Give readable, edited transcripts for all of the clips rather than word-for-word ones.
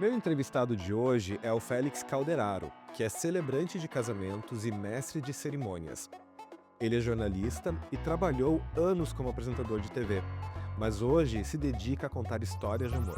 Meu entrevistado de hoje é o Félix Calderaro, que é celebrante de casamentos e mestre de cerimônias. Ele é jornalista e trabalhou anos como apresentador de TV, mas hoje se dedica a contar histórias de amor.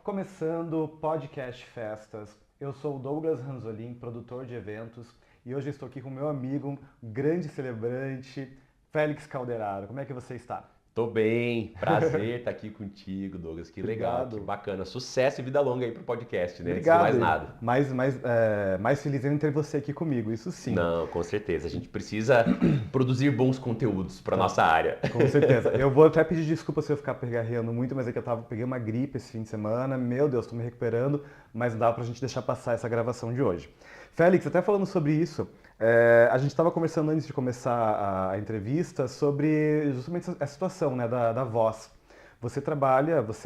Começando o podcast Festas, eu sou o Douglas Ranzolin, produtor de eventos, e hoje estou aqui com meu amigo, grande celebrante, Félix Calderaro. Como é que você está? Tô bem, prazer estar aqui contigo, Douglas. Que legal, Obrigado. que bacana. Sucesso e vida longa aí pro podcast, né? Obrigado. Antes de mais nada. Mais feliz em ter você aqui comigo, isso sim. Não, com certeza. A gente precisa produzir bons conteúdos para nossa área. Com certeza. Eu vou até pedir desculpa se eu ficar pegarreando muito, mas é que peguei uma gripe esse fim de semana. Meu Deus, estou me recuperando, mas não dá pra gente deixar passar essa gravação de hoje. Félix, até falando sobre isso, a gente estava conversando antes de começar a entrevista sobre justamente a situação, né, da voz. Você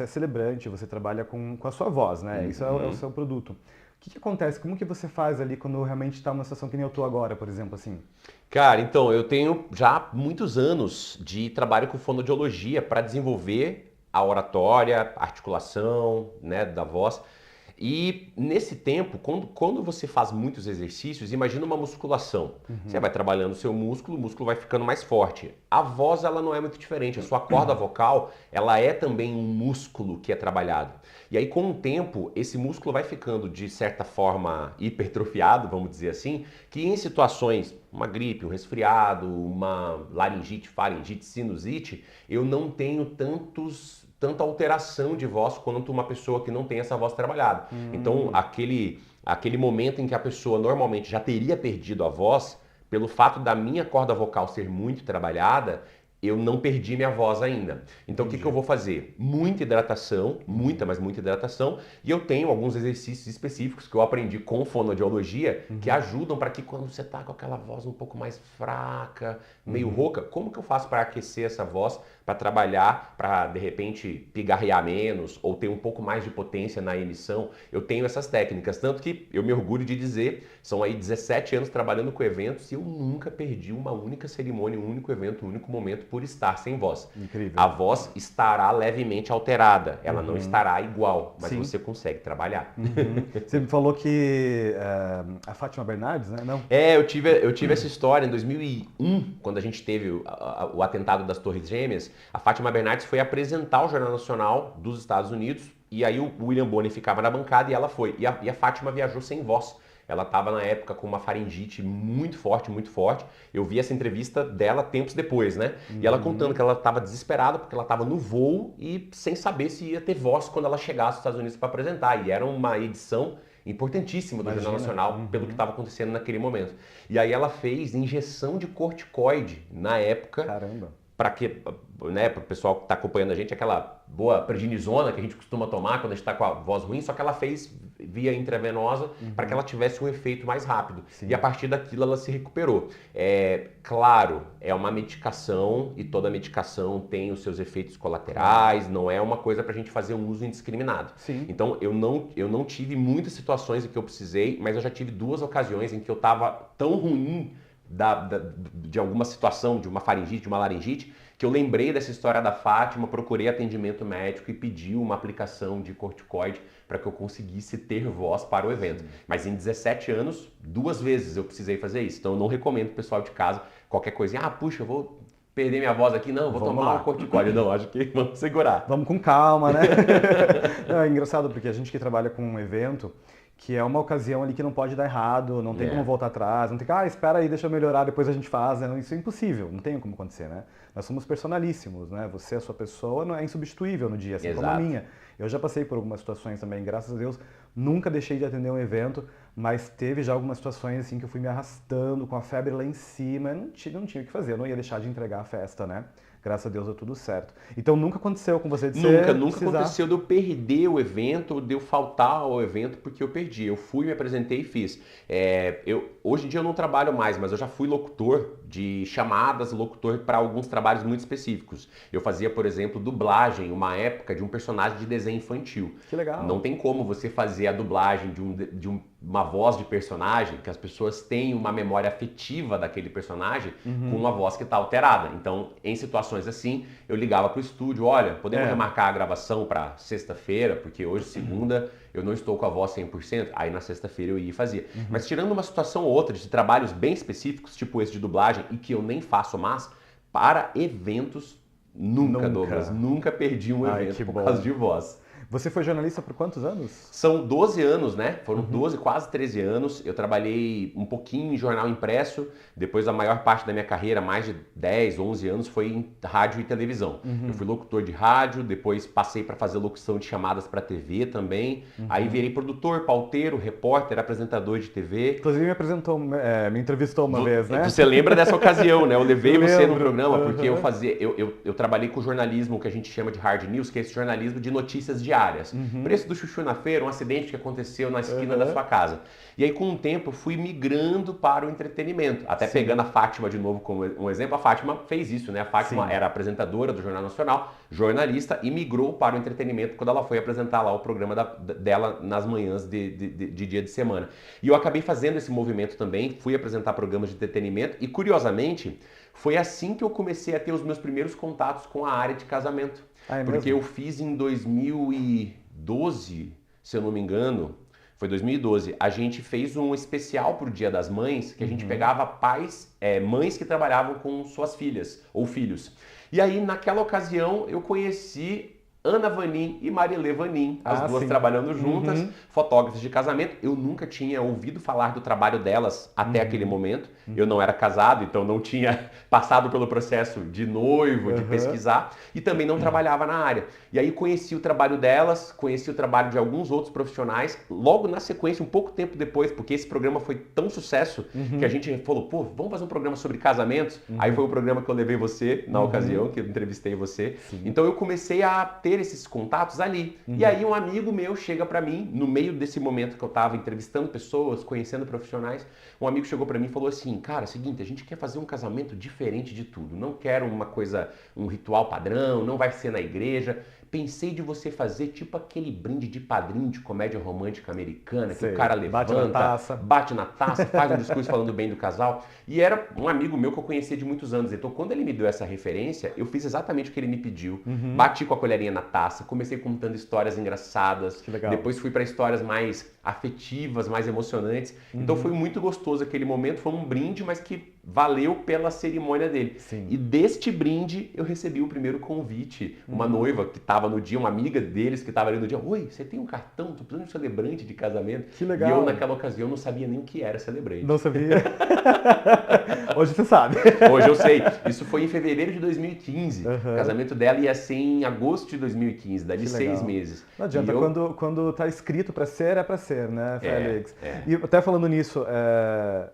é celebrante, você trabalha com a sua voz, né? Isso é o seu produto. O que acontece? Como que você faz ali quando realmente está numa situação que nem eu tô agora, por exemplo, assim? Cara, então, eu tenho já muitos anos de trabalho com fonoaudiologia para desenvolver a oratória, a articulação, né, da voz. E nesse tempo, quando você faz muitos exercícios, imagina uma musculação. Você vai trabalhando o seu músculo, o músculo vai ficando mais forte. A voz, ela não é muito diferente. A sua corda vocal, ela é também um músculo que é trabalhado. E aí, com o tempo, esse músculo vai ficando, de certa forma, hipertrofiado, vamos dizer assim, que em situações, uma gripe, um resfriado, uma laringite, faringite, sinusite, eu não tenho tanta alteração de voz quanto uma pessoa que não tem essa voz trabalhada. Então, aquele momento em que a pessoa normalmente já teria perdido a voz, pelo fato da minha corda vocal ser muito trabalhada, eu não perdi minha voz ainda. Então, o que eu vou fazer? Muita hidratação, mas muita hidratação. E eu tenho alguns exercícios específicos que eu aprendi com fonoaudiologia que ajudam para que quando você está com aquela voz um pouco mais fraca, meio rouca, como que eu faço para aquecer essa voz, para trabalhar, para de repente pigarrear menos ou ter um pouco mais de potência na emissão? Eu tenho essas técnicas, tanto que eu me orgulho de dizer, são aí 17 anos trabalhando com eventos e eu nunca perdi uma única cerimônia, um único evento, um único momento por estar sem voz. Incrível. A voz estará levemente alterada, ela não estará igual, mas Sim. você consegue trabalhar. Você me falou que a Fátima Bernardes, né? Não? Eu tive essa história em 2001, quando a gente teve o atentado das Torres Gêmeas. A Fátima Bernardes foi apresentar o Jornal Nacional dos Estados Unidos e aí o William Bonner ficava na bancada e ela foi. E a Fátima viajou sem voz. Ela estava na época com uma faringite muito forte, muito forte. Eu vi essa entrevista dela tempos depois, né? E ela contando que ela estava desesperada porque ela estava no voo e sem saber se ia ter voz quando ela chegasse aos Estados Unidos para apresentar. E era uma edição importantíssima do Jornal Nacional pelo que estava acontecendo naquele momento. E aí ela fez injeção de corticoide na época. Caramba. Para que, né, para o pessoal que está acompanhando a gente, aquela boa prednisona que a gente costuma tomar quando a gente está com a voz ruim, só que ela fez via intravenosa para que ela tivesse um efeito mais rápido. Sim. E a partir daquilo ela se recuperou. Claro, é uma medicação e toda medicação tem os seus efeitos colaterais, não é uma coisa para a gente fazer um uso indiscriminado. Sim. Então eu não tive muitas situações em que eu precisei, mas eu já tive 2 ocasiões em que eu estava tão ruim de alguma situação, de uma faringite, de uma laringite, que eu lembrei dessa história da Fátima, procurei atendimento médico e pedi uma aplicação de corticoide para que eu conseguisse ter voz para o evento. Mas em 17 anos, 2 vezes eu precisei fazer isso. Então eu não recomendo pro pessoal de casa qualquer coisinha, puxa, eu vou perder minha voz aqui, não, vou tomar um corticoide. Não, acho que vamos segurar. Vamos com calma, né? Não, é engraçado porque a gente que trabalha com um evento, que é uma ocasião ali que não pode dar errado, não tem como voltar atrás, não tem que, espera aí, deixa eu melhorar, depois a gente faz, né? Isso é impossível, não tem como acontecer, né? Nós somos personalíssimos, né? Você, a sua pessoa, não é insubstituível no dia, assim como a minha. Eu já passei por algumas situações também, graças a Deus, nunca deixei de atender um evento, mas teve já algumas situações assim que eu fui me arrastando com a febre lá em cima, não tinha o que fazer, eu não ia deixar de entregar a festa, né? Graças a Deus deu tudo certo. Então nunca aconteceu com você de Nunca aconteceu de eu perder o evento, ou de eu faltar ao evento porque eu perdi. Eu fui, me apresentei e fiz. Hoje em dia eu não trabalho mais, mas eu já fui locutor de chamadas, locutor para alguns trabalhos muito específicos. Eu fazia, por exemplo, dublagem, uma época de um personagem de desenho infantil. Que legal. Não tem como você fazer a dublagem uma voz de personagem, que as pessoas têm uma memória afetiva daquele personagem com uma voz que está alterada. Então, em situações assim, eu ligava para o estúdio, olha, podemos remarcar a gravação para sexta-feira, porque hoje, segunda, eu não estou com a voz 100%, aí na sexta-feira eu ia e fazia. Mas tirando uma situação ou outra de trabalhos bem específicos, tipo esse de dublagem, e que eu nem faço mais, para eventos, nunca, Douglas, nunca perdi um evento por causa de voz. Você foi jornalista por quantos anos? São 12 anos, né? Foram 12, quase 13 anos. Eu trabalhei um pouquinho em jornal impresso, depois a maior parte da minha carreira, mais de 10, 11 anos, foi em rádio e televisão. Eu fui locutor de rádio, depois passei para fazer locução de chamadas para TV também. Aí virei produtor, pauteiro, repórter, apresentador de TV. Inclusive me entrevistou uma vez, né? Você lembra dessa ocasião, né? Eu levei você no programa porque eu trabalhei com jornalismo que a gente chama de hard news, que é esse jornalismo de notícias diárias. Preço do chuchu na feira, um acidente que aconteceu na esquina da sua casa. E aí, com o tempo, eu fui migrando para o entretenimento. Até pegando a Fátima de novo como um exemplo, a Fátima fez isso, né? A Fátima era apresentadora do Jornal Nacional, jornalista, e migrou para o entretenimento quando ela foi apresentar lá o programa dela nas manhãs de dia de semana. E eu acabei fazendo esse movimento também, fui apresentar programas de entretenimento e, curiosamente, foi assim que eu comecei a ter os meus primeiros contatos com a área de casamento. Porque eu fiz em 2012, se eu não me engano, foi 2012, a gente fez um especial pro Dia das Mães, que a gente pegava mães que trabalhavam com suas filhas ou filhos. E aí, naquela ocasião, eu conheci Ana Vanin e Marilê Vanin, as duas trabalhando juntas, fotógrafas de casamento. Eu nunca tinha ouvido falar do trabalho delas até aquele momento. Eu não era casado, então não tinha passado pelo processo de noivo, de pesquisar, e também não trabalhava na área. E aí conheci o trabalho delas, conheci o trabalho de alguns outros profissionais, logo na sequência, um pouco tempo depois, porque esse programa foi tão sucesso que a gente falou, pô, vamos fazer um programa sobre casamentos? Aí foi o programa que eu levei você na ocasião, que eu entrevistei você. Então eu comecei a ter esses contatos ali. E aí um amigo meu chega pra mim, no meio desse momento que eu tava entrevistando pessoas, conhecendo profissionais, um amigo chegou pra mim e falou assim, cara, é o seguinte, a gente quer fazer um casamento diferente de tudo, não quero uma coisa, um ritual padrão, não vai ser na igreja. Pensei de você fazer tipo aquele brinde de padrinho de comédia romântica americana, que o cara levanta, bate na taça, faz um discurso falando bem do casal. E era um amigo meu que eu conhecia de muitos anos. Então, quando ele me deu essa referência, eu fiz exatamente o que ele me pediu. Bati com a colherinha na taça, comecei contando histórias engraçadas. Depois fui para histórias mais afetivas, mais emocionantes. Então, foi muito gostoso aquele momento. Foi um brinde, mas que valeu pela cerimônia dele. E deste brinde, eu recebi o primeiro convite. Uma noiva que estava no dia, uma amiga deles que estava ali no dia. Oi, você tem um cartão? Tô precisando de um celebrante de casamento. Que legal. E eu, naquela ocasião, não sabia nem o que era celebrante. Não sabia? Hoje você sabe. Hoje eu sei. Isso foi em fevereiro de 2015. O casamento dela ia ser em agosto de 2015, dali 6 meses. Não adianta, quando tá escrito para ser, é para ser, né, Félix? E até falando nisso,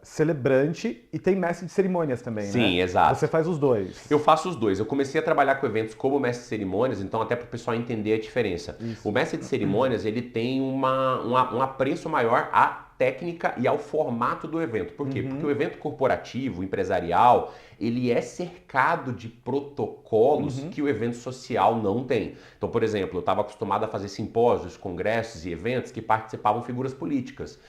celebrante e tem mestre de cerimônias também, né? Sim, exato. Você faz os dois. Eu faço os dois. Eu comecei a trabalhar com eventos como mestre de cerimônias, então até para o pessoal entender a diferença. O mestre de cerimônias, ele tem um apreço maior à técnica e ao formato do evento. Por quê? Porque o evento corporativo, empresarial, ele é cercado de protocolos que o evento social não tem. Então, por exemplo, eu estava acostumado a fazer simpósios, congressos e eventos que participavam figuras políticas.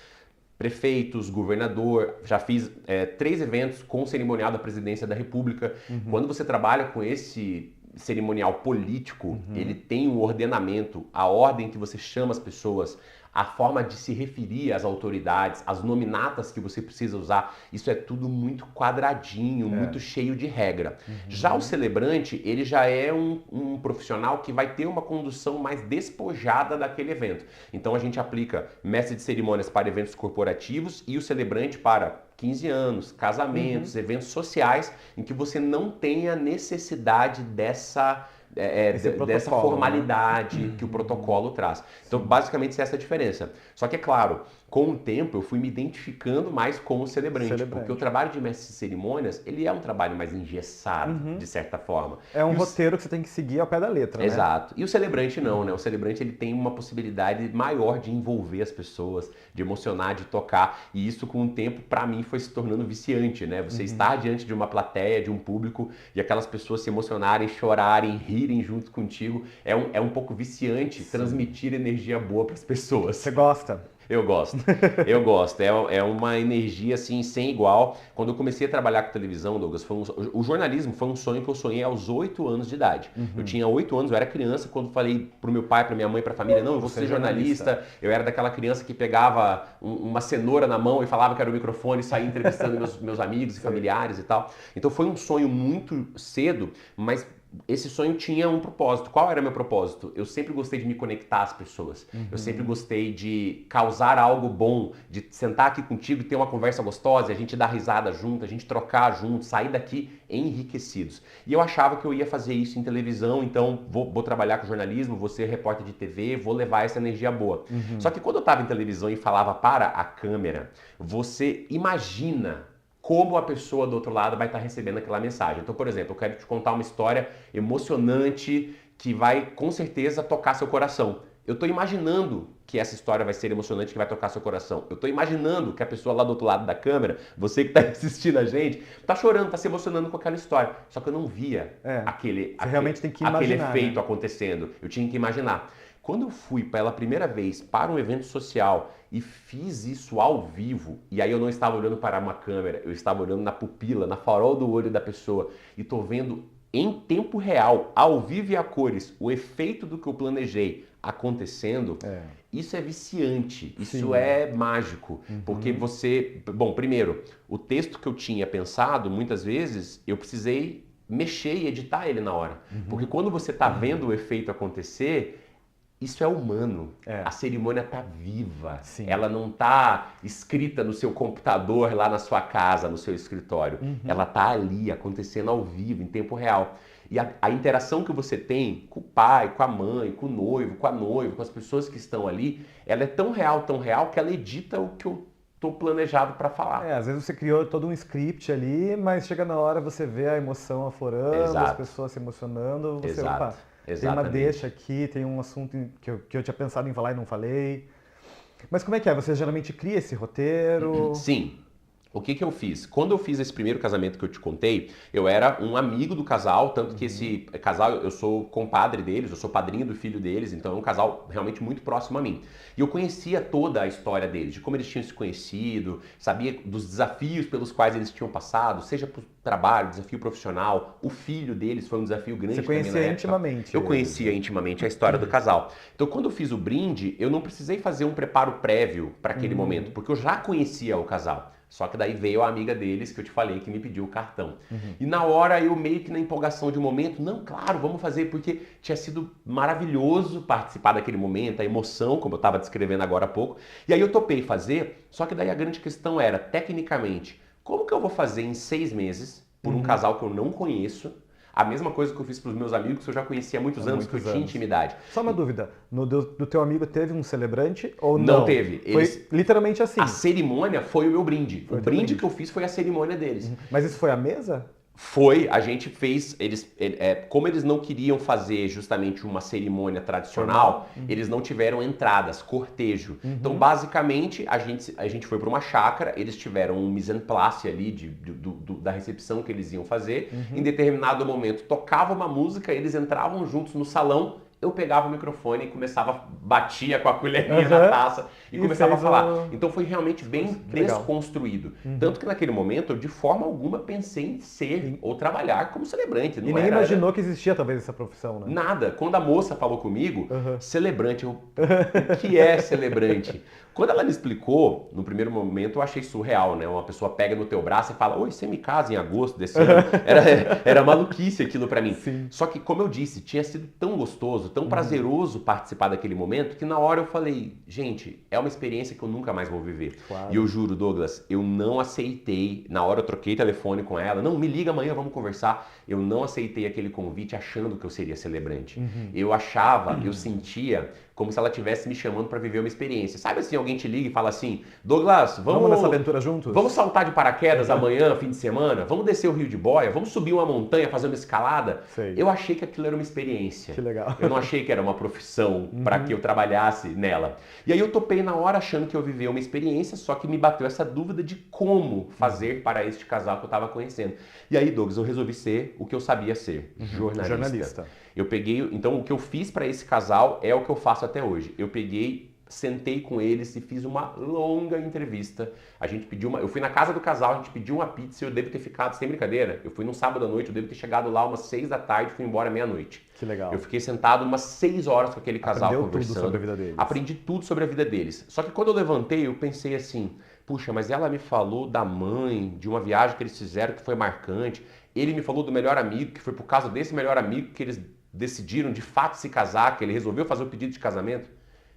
Prefeitos, governador, já fiz 3 eventos com cerimonial da Presidência da República. Quando você trabalha com esse cerimonial político, ele tem um ordenamento, a ordem que você chama as pessoas, a forma de se referir às autoridades, as nominatas que você precisa usar, isso é tudo muito quadradinho, muito cheio de regra. Já o celebrante, ele já é um profissional que vai ter uma condução mais despojada daquele evento. Então a gente aplica mestre de cerimônias para eventos corporativos e o celebrante para 15 anos, casamentos, eventos sociais, em que você não tem a necessidade dessa formalidade que o protocolo traz. Então, basicamente, essa é a diferença. Só que, é claro, com o tempo, eu fui me identificando mais com o celebrante. Porque o trabalho de mestre de cerimônias, ele é um trabalho mais engessado, de certa forma. É um roteiro que você tem que seguir ao pé da letra, né? Exato. E o celebrante não, né? O celebrante, ele tem uma possibilidade maior de envolver as pessoas, de emocionar, de tocar. E isso, com o tempo, para mim, foi se tornando viciante, né? Você estar diante de uma plateia, de um público, e aquelas pessoas se emocionarem, chorarem, rirem junto contigo, é um pouco viciante transmitir energia boa para as pessoas. Você gosta? Eu gosto, eu gosto. É uma energia assim sem igual. Quando eu comecei a trabalhar com televisão, Douglas, o jornalismo foi um sonho que eu sonhei aos 8 anos de idade. Eu tinha 8 anos, eu era criança quando falei pro meu pai, pra minha mãe, pra família, não, eu vou ser jornalista. Eu era daquela criança que pegava uma cenoura na mão e falava que era o microfone e saía entrevistando meus amigos e familiares e tal. Então foi um sonho muito cedo, mas esse sonho tinha um propósito. Qual era meu propósito? Eu sempre gostei de me conectar às pessoas. Eu sempre gostei de causar algo bom, de sentar aqui contigo e ter uma conversa gostosa, a gente dar risada junto, a gente trocar junto, sair daqui enriquecidos. E eu achava que eu ia fazer isso em televisão, então vou trabalhar com jornalismo, vou ser repórter de TV, vou levar essa energia boa. Só que quando eu estava em televisão e falava para a câmera, você imagina como a pessoa do outro lado vai estar recebendo aquela mensagem. Então, por exemplo, eu quero te contar uma história emocionante que vai, com certeza, tocar seu coração. Eu estou imaginando que essa história vai ser emocionante, que vai tocar seu coração. Eu estou imaginando que a pessoa lá do outro lado da câmera, você que está assistindo a gente, está chorando, está se emocionando com aquela história. Só que eu não via aquele efeito acontecendo. Eu tinha que imaginar. Quando eu fui pela primeira vez para um evento social e fiz isso ao vivo, e aí eu não estava olhando para uma câmera, eu estava olhando na pupila, na farol do olho da pessoa, e estou vendo em tempo real, ao vivo e a cores, o efeito do que eu planejei acontecendo, isso é viciante, isso é mágico, porque você... Bom, primeiro, o texto que eu tinha pensado, muitas vezes, eu precisei mexer e editar ele na hora, porque quando você está vendo o efeito acontecer... Isso é humano. A cerimônia está viva. Ela não está escrita no seu computador lá na sua casa, no seu escritório. Ela está ali, acontecendo ao vivo, em tempo real. E a interação que você tem com o pai, com a mãe, com o noivo, com a noiva, com as pessoas que estão ali, ela é tão real que ela edita o que eu estou planejado para falar. Às vezes você criou todo um script ali, mas chega na hora você vê a emoção aflorando, as pessoas se emocionando, você, opa... Tem uma deixa aqui, tem um assunto que eu tinha pensado em falar e não falei. Mas como é que é? Você geralmente cria esse roteiro? Sim. O que eu fiz? Quando eu fiz esse primeiro casamento que eu te contei, eu era um amigo do casal, tanto que esse casal, eu sou compadre deles, eu sou padrinho do filho deles, então é um casal realmente muito próximo a mim. E eu conhecia toda a história deles, de como eles tinham se conhecido, sabia dos desafios pelos quais eles tinham passado, seja por trabalho, desafio profissional, o filho deles foi um desafio grande também na época. Você conhecia intimamente? Eu conhecia intimamente a história do casal. Então quando eu fiz o brinde, eu não precisei fazer um preparo prévio para aquele momento, porque eu já conhecia o casal. Só que daí veio a amiga deles, que eu te falei, que me pediu o cartão. E na hora, eu meio que na empolgação de um momento, não, claro, vamos fazer, porque tinha sido maravilhoso participar daquele momento, a emoção, como eu estava descrevendo agora há pouco. E aí eu topei fazer, só que daí a grande questão era, tecnicamente, como que eu vou fazer em 6 meses, por um casal que eu não conheço, a mesma coisa que eu fiz para os meus amigos, que eu já conhecia há muitos anos, que eu tinha intimidade. Só uma dúvida, do teu amigo teve um celebrante ou não? Não teve. Foi literalmente assim? A cerimônia foi o meu brinde. O brinde que eu fiz foi a cerimônia deles. Mas isso foi a mesa? Foi, a gente fez, como eles não queriam fazer justamente uma cerimônia tradicional, eles não tiveram entradas, cortejo. Então, basicamente, a gente foi para uma chácara, eles tiveram um mise en place ali da recepção que eles iam fazer. Em determinado momento, tocava uma música, eles entravam juntos no salão, eu pegava o microfone e batia com a colherinha na taça e começava a falar. Então foi realmente bem desconstruído. Tanto que naquele momento eu de forma alguma pensei em ser ou trabalhar como celebrante. Não nem imaginou que existia talvez essa profissão, né? Nada. Quando a moça falou comigo, celebrante, o que é celebrante? Quando ela me explicou, no primeiro momento eu achei surreal, né? Uma pessoa pega no teu braço e fala, oi, você me casa em agosto desse ano? Era maluquice aquilo pra mim. Sim. Só que, como eu disse, tinha sido tão gostoso, tão prazeroso participar daquele momento, que na hora eu falei, gente, é uma experiência que eu nunca mais vou viver. Claro. E eu juro, Douglas, eu não aceitei, na hora eu troquei telefone com ela, não, me liga amanhã, vamos conversar. Eu não aceitei aquele convite achando que eu seria celebrante. Eu achava, eu sentia como se ela estivesse me chamando para viver uma experiência. Sabe assim, alguém te liga e fala assim, Douglas, vamos nessa aventura juntos? Vamos saltar de paraquedas amanhã, fim de semana? Vamos descer o Rio de Boia? Vamos subir uma montanha, fazer uma escalada? Sei. Eu achei que aquilo era uma experiência. Que legal. Eu não achei que era uma profissão para que eu trabalhasse nela. E aí eu topei na hora achando que eu vivia uma experiência, só que me bateu essa dúvida de como fazer para este casal que eu estava conhecendo. E aí, Douglas, eu resolvi ser o que eu sabia ser, jornalista. Eu peguei, então o que eu fiz para esse casal é o que eu faço até hoje. Eu peguei, sentei com eles e fiz uma longa entrevista. A gente pediu eu fui na casa do casal, a gente pediu uma pizza e eu devo ter ficado, sem brincadeira, eu fui num sábado à noite, eu devo ter chegado lá umas 6 da tarde e fui embora meia-noite. Que legal. Eu fiquei sentado umas 6 horas com aquele casal conversando. Tudo sobre a vida deles. Aprendi tudo sobre a vida deles. Só que quando eu levantei, eu pensei assim, puxa, mas ela me falou da mãe, de uma viagem que eles fizeram que foi marcante. Ele me falou do melhor amigo, que foi por causa desse melhor amigo que eles decidiram de fato se casar, que ele resolveu fazer o pedido de casamento.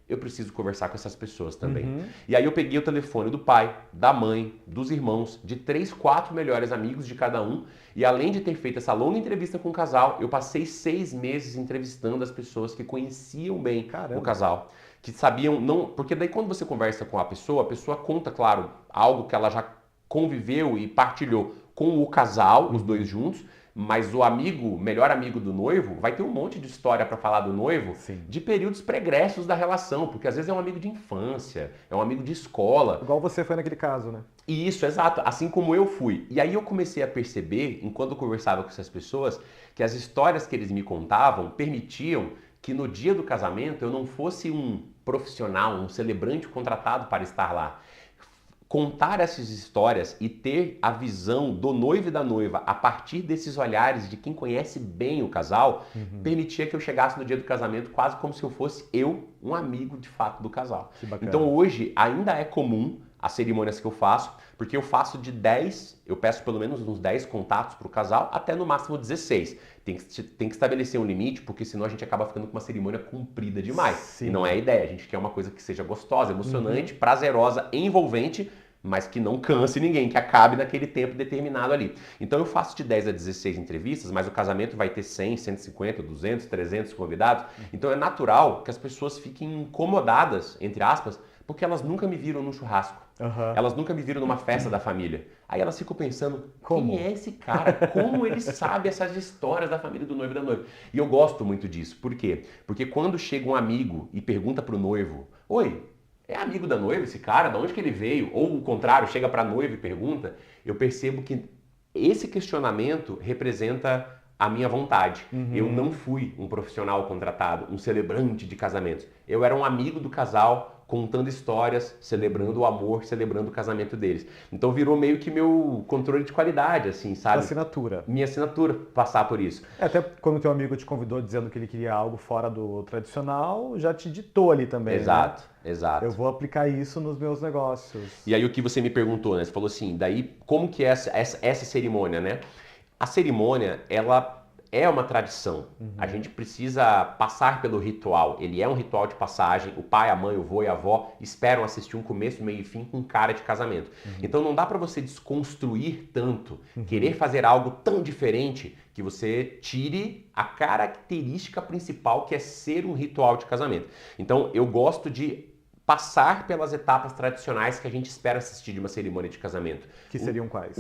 Eu preciso conversar com essas pessoas também. E aí eu peguei o telefone do pai, da mãe, dos irmãos, de 3, 4 melhores amigos de cada um. E além de ter feito essa longa entrevista com o casal, eu passei 6 meses entrevistando as pessoas que conheciam bem o casal. Que sabiam, não, porque daí quando você conversa com a pessoa conta, claro, algo que ela já conviveu e partilhou com o casal, os dois juntos, mas o amigo, melhor amigo do noivo, vai ter um monte de história para falar do noivo. Sim. De períodos pregressos da relação, porque às vezes é um amigo de infância, é um amigo de escola. Igual você foi naquele caso, né? Isso, exato, assim como eu fui. E aí eu comecei a perceber, enquanto eu conversava com essas pessoas, que as histórias que eles me contavam permitiam que no dia do casamento eu não fosse um profissional, um celebrante contratado para estar lá. Contar essas histórias e ter a visão do noivo e da noiva a partir desses olhares de quem conhece bem o casal, permitia que eu chegasse no dia do casamento quase como se eu fosse um amigo de fato do casal. Que bacana. Então hoje ainda é comum as cerimônias que eu faço, porque eu faço de 10, eu peço pelo menos uns 10 contatos para o casal, até no máximo 16. Tem que estabelecer um limite, porque senão a gente acaba ficando com uma cerimônia comprida demais. Sim. E não é a ideia, a gente quer uma coisa que seja gostosa, emocionante, prazerosa, envolvente, mas que não canse ninguém, que acabe naquele tempo determinado ali. Então eu faço de 10 a 16 entrevistas, mas o casamento vai ter 100, 150, 200, 300 convidados. Então é natural que as pessoas fiquem incomodadas, entre aspas, porque elas nunca me viram num churrasco. Elas nunca me viram numa festa da família. Aí elas ficam pensando, quem é esse cara? Como ele sabe essas histórias da família do noivo e da noiva? E eu gosto muito disso. Por quê? Porque quando chega um amigo e pergunta pro noivo, oi, é amigo da noiva esse cara? De onde que ele veio? Ou o contrário, chega para a noiva e pergunta, eu percebo que esse questionamento representa a minha vontade. Eu não fui um profissional contratado, um celebrante de casamentos. Eu era um amigo do casal, contando histórias, celebrando o amor, celebrando o casamento deles. Então virou meio que meu controle de qualidade, assim, sabe? Assinatura. Minha assinatura, passar por isso. Até quando teu amigo te convidou dizendo que ele queria algo fora do tradicional, já te ditou ali também, Exato, né? exato. Eu vou aplicar isso nos meus negócios. E aí o que você me perguntou, né? Você falou assim, daí como que é essa cerimônia, né? A cerimônia, ela é uma tradição. A gente precisa passar pelo ritual. Ele é um ritual de passagem. O pai, a mãe, o vô e a avó esperam assistir um começo, meio e fim com cara de casamento. Então não dá para você desconstruir tanto, querer fazer algo tão diferente que você tire a característica principal que é ser um ritual de casamento. Então eu gosto de passar pelas etapas tradicionais que a gente espera assistir de uma cerimônia de casamento. Que seriam quais?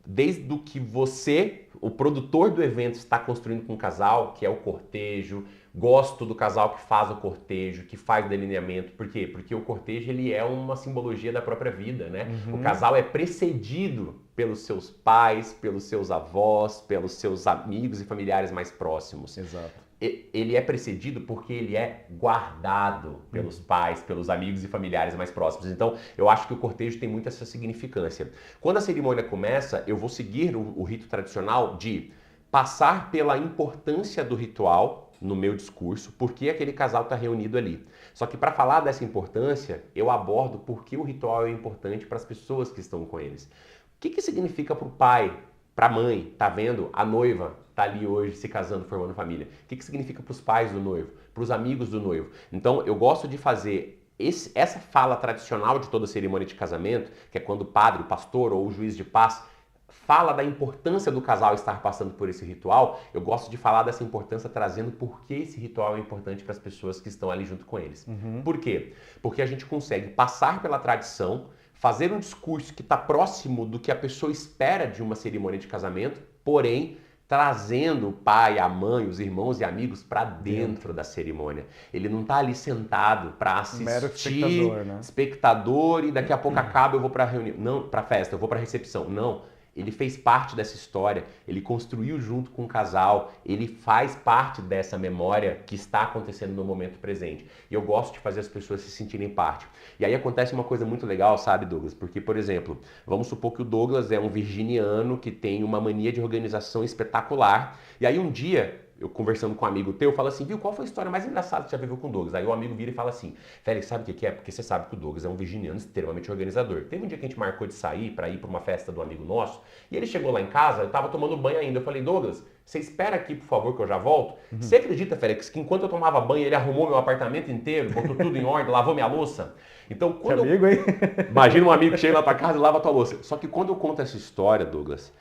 Desde o que você, o produtor do evento, está construindo com o casal, que é o cortejo. Gosto do casal que faz o cortejo, que faz o delineamento. Por quê? Porque o cortejo ele é uma simbologia da própria vida, né? O casal é precedido pelos seus pais, pelos seus avós, pelos seus amigos e familiares mais próximos. Exato. Ele é precedido porque ele é guardado pelos pais, pelos amigos e familiares mais próximos. Então, eu acho que o cortejo tem muito essa significância. Quando a cerimônia começa, eu vou seguir o rito tradicional de passar pela importância do ritual no meu discurso, por que aquele casal está reunido ali. Só que para falar dessa importância, eu abordo por que o ritual é importante para as pessoas que estão com eles. O que significa para o pai, para a mãe, tá vendo? A noiva tá ali hoje se casando, formando família. O que significa para os pais do noivo, para os amigos do noivo? Então, eu gosto de fazer essa fala tradicional de toda cerimônia de casamento, que é quando o padre, o pastor ou o juiz de paz fala da importância do casal estar passando por esse ritual, eu gosto de falar dessa importância trazendo por que esse ritual é importante para as pessoas que estão ali junto com eles. Por quê? Porque a gente consegue passar pela tradição, fazer um discurso que está próximo do que a pessoa espera de uma cerimônia de casamento, porém trazendo o pai, a mãe, os irmãos e amigos para dentro da cerimônia. Ele não está ali sentado para assistir, mero espectador, né? Espectador, e daqui a pouco acaba, eu vou para a reunião, não, para a festa, eu vou para a recepção. Não. Ele fez parte dessa história, ele construiu junto com o casal, ele faz parte dessa memória que está acontecendo no momento presente. E eu gosto de fazer as pessoas se sentirem parte. E aí acontece uma coisa muito legal, sabe, Douglas? Porque, por exemplo, vamos supor que o Douglas é um virginiano que tem uma mania de organização espetacular. E aí um dia, eu conversando com um amigo teu, falo assim, viu, qual foi a história mais engraçada que você já viveu com o Douglas? Aí o amigo vira e fala assim, Félix, sabe o que é? Porque você sabe que o Douglas é um virginiano extremamente organizador. Teve um dia que a gente marcou de sair para ir para uma festa do amigo nosso, e ele chegou lá em casa, eu tava tomando banho ainda. Eu falei, Douglas, você espera aqui, por favor, que eu já volto? Você acredita, Félix, que enquanto eu tomava banho, ele arrumou meu apartamento inteiro, botou tudo em ordem, lavou minha louça? Então, quando que amigo, hein? Imagina um amigo que chega lá para casa e lava a tua louça. Só que quando eu conto essa história, Douglas,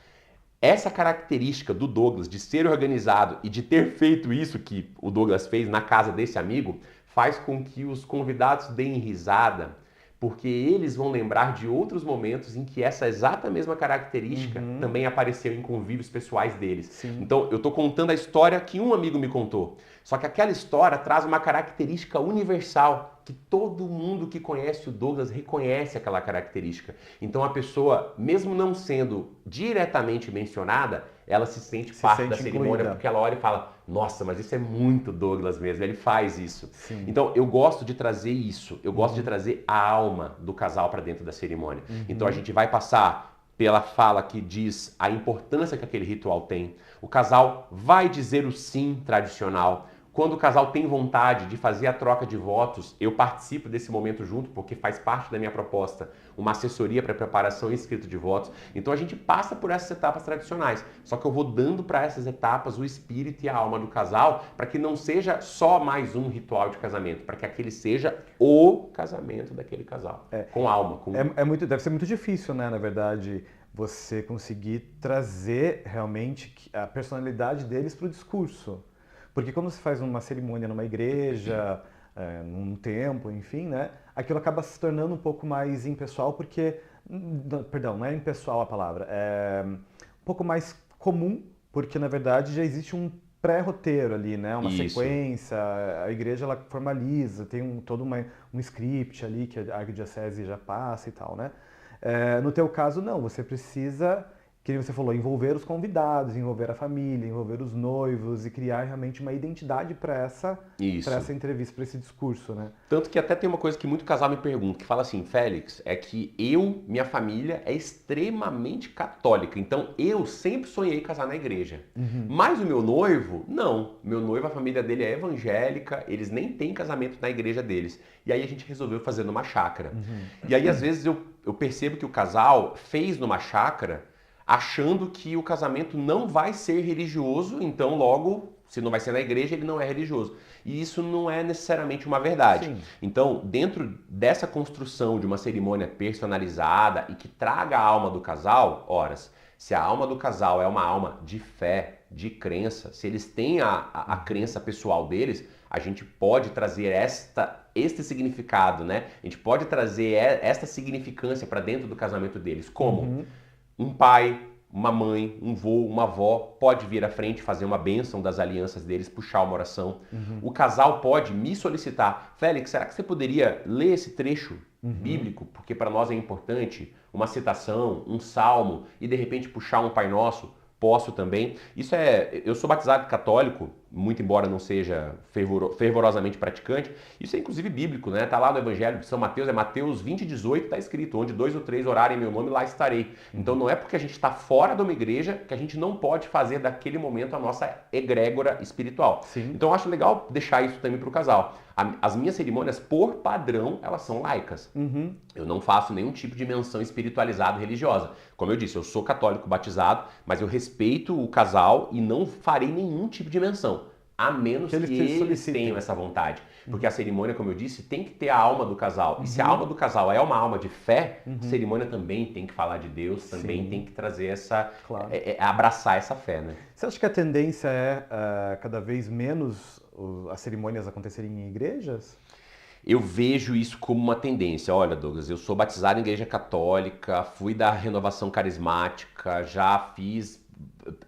essa característica do Douglas de ser organizado e de ter feito isso que o Douglas fez na casa desse amigo, faz com que os convidados deem risada, porque eles vão lembrar de outros momentos em que essa exata mesma característica também apareceu em convívios pessoais deles. Sim. Então, eu estou contando a história que um amigo me contou. Só que aquela história traz uma característica universal, que todo mundo que conhece o Douglas reconhece aquela característica. Então a pessoa, mesmo não sendo diretamente mencionada, ela se sente parte da cerimônia, porque ela olha e fala, nossa, mas isso é muito Douglas mesmo, ele faz isso. Sim. Então eu gosto de trazer isso, eu gosto de trazer a alma do casal para dentro da cerimônia. Então a gente vai passar pela fala que diz a importância que aquele ritual tem. O casal vai dizer o sim tradicional. Quando o casal tem vontade de fazer a troca de votos, eu participo desse momento junto, porque faz parte da minha proposta uma assessoria para preparação e escrita de votos. Então a gente passa por essas etapas tradicionais, só que eu vou dando para essas etapas o espírito e a alma do casal, para que não seja só mais um ritual de casamento, para que aquele seja o casamento daquele casal, com alma. Com... Deve ser muito difícil, né, na verdade, você conseguir trazer realmente a personalidade deles para o discurso. Porque quando você faz uma cerimônia numa igreja, num templo, enfim, né, aquilo acaba se tornando um pouco mais impessoal, porque, perdão, não é impessoal a palavra, é um pouco mais comum, porque na verdade já existe um pré-roteiro ali, né, uma sequência, a igreja ela formaliza, tem todo um script ali que a arquidiocese já passa e tal, né. No teu caso não, você precisa... que você falou, envolver os convidados, envolver a família, envolver os noivos e criar realmente uma identidade para essa entrevista, para esse discurso, né? Tanto que até tem uma coisa que muito casal me pergunta, que fala assim, Félix, é que minha família é extremamente católica, então eu sempre sonhei casar na igreja. Mas o meu noivo, não. Meu noivo, a família dele é evangélica, eles nem têm casamento na igreja deles. E aí a gente resolveu fazer numa chácara. E aí às vezes eu percebo que o casal fez numa chácara achando que o casamento não vai ser religioso, então logo, se não vai ser na igreja, ele não é religioso. E isso não é necessariamente uma verdade. Sim. Então, dentro dessa construção de uma cerimônia personalizada e que traga a alma do casal, se a alma do casal é uma alma de fé, de crença, se eles têm a crença pessoal deles, a gente pode trazer este significado, né? A gente pode trazer esta significância para dentro do casamento deles. Como? Um pai, uma mãe, um vô, uma avó pode vir à frente, fazer uma bênção das alianças deles, puxar uma oração. O casal pode me solicitar, Félix, será que você poderia ler esse trecho bíblico? Porque para nós é importante uma citação, um salmo e de repente puxar um Pai Nosso. Posso também. Eu sou batizado católico, muito embora não seja fervorosamente praticante. Isso é inclusive bíblico, né? Tá lá no Evangelho de São Mateus, é Mateus 20:18, tá escrito, onde 2 ou 3 orarem em meu nome, lá estarei. Então não é porque a gente está fora de uma igreja que a gente não pode fazer daquele momento a nossa egrégora espiritual. Sim. Então eu acho legal deixar isso também para o casal. As minhas cerimônias, por padrão, elas são laicas. Eu não faço nenhum tipo de menção espiritualizada religiosa. Como eu disse, eu sou católico batizado, mas eu respeito o casal e não farei nenhum tipo de menção. a menos que eles tenham essa vontade. Porque a cerimônia, como eu disse, tem que ter a alma do casal. E se a alma do casal é uma alma de fé, a cerimônia também tem que falar de Deus, também tem que trazer essa... Claro. abraçar essa fé, né? Você acha que a tendência é cada vez menos as cerimônias acontecerem em igrejas? Eu vejo isso como uma tendência. Olha, Douglas, eu sou batizado em igreja católica, fui da renovação carismática, já fiz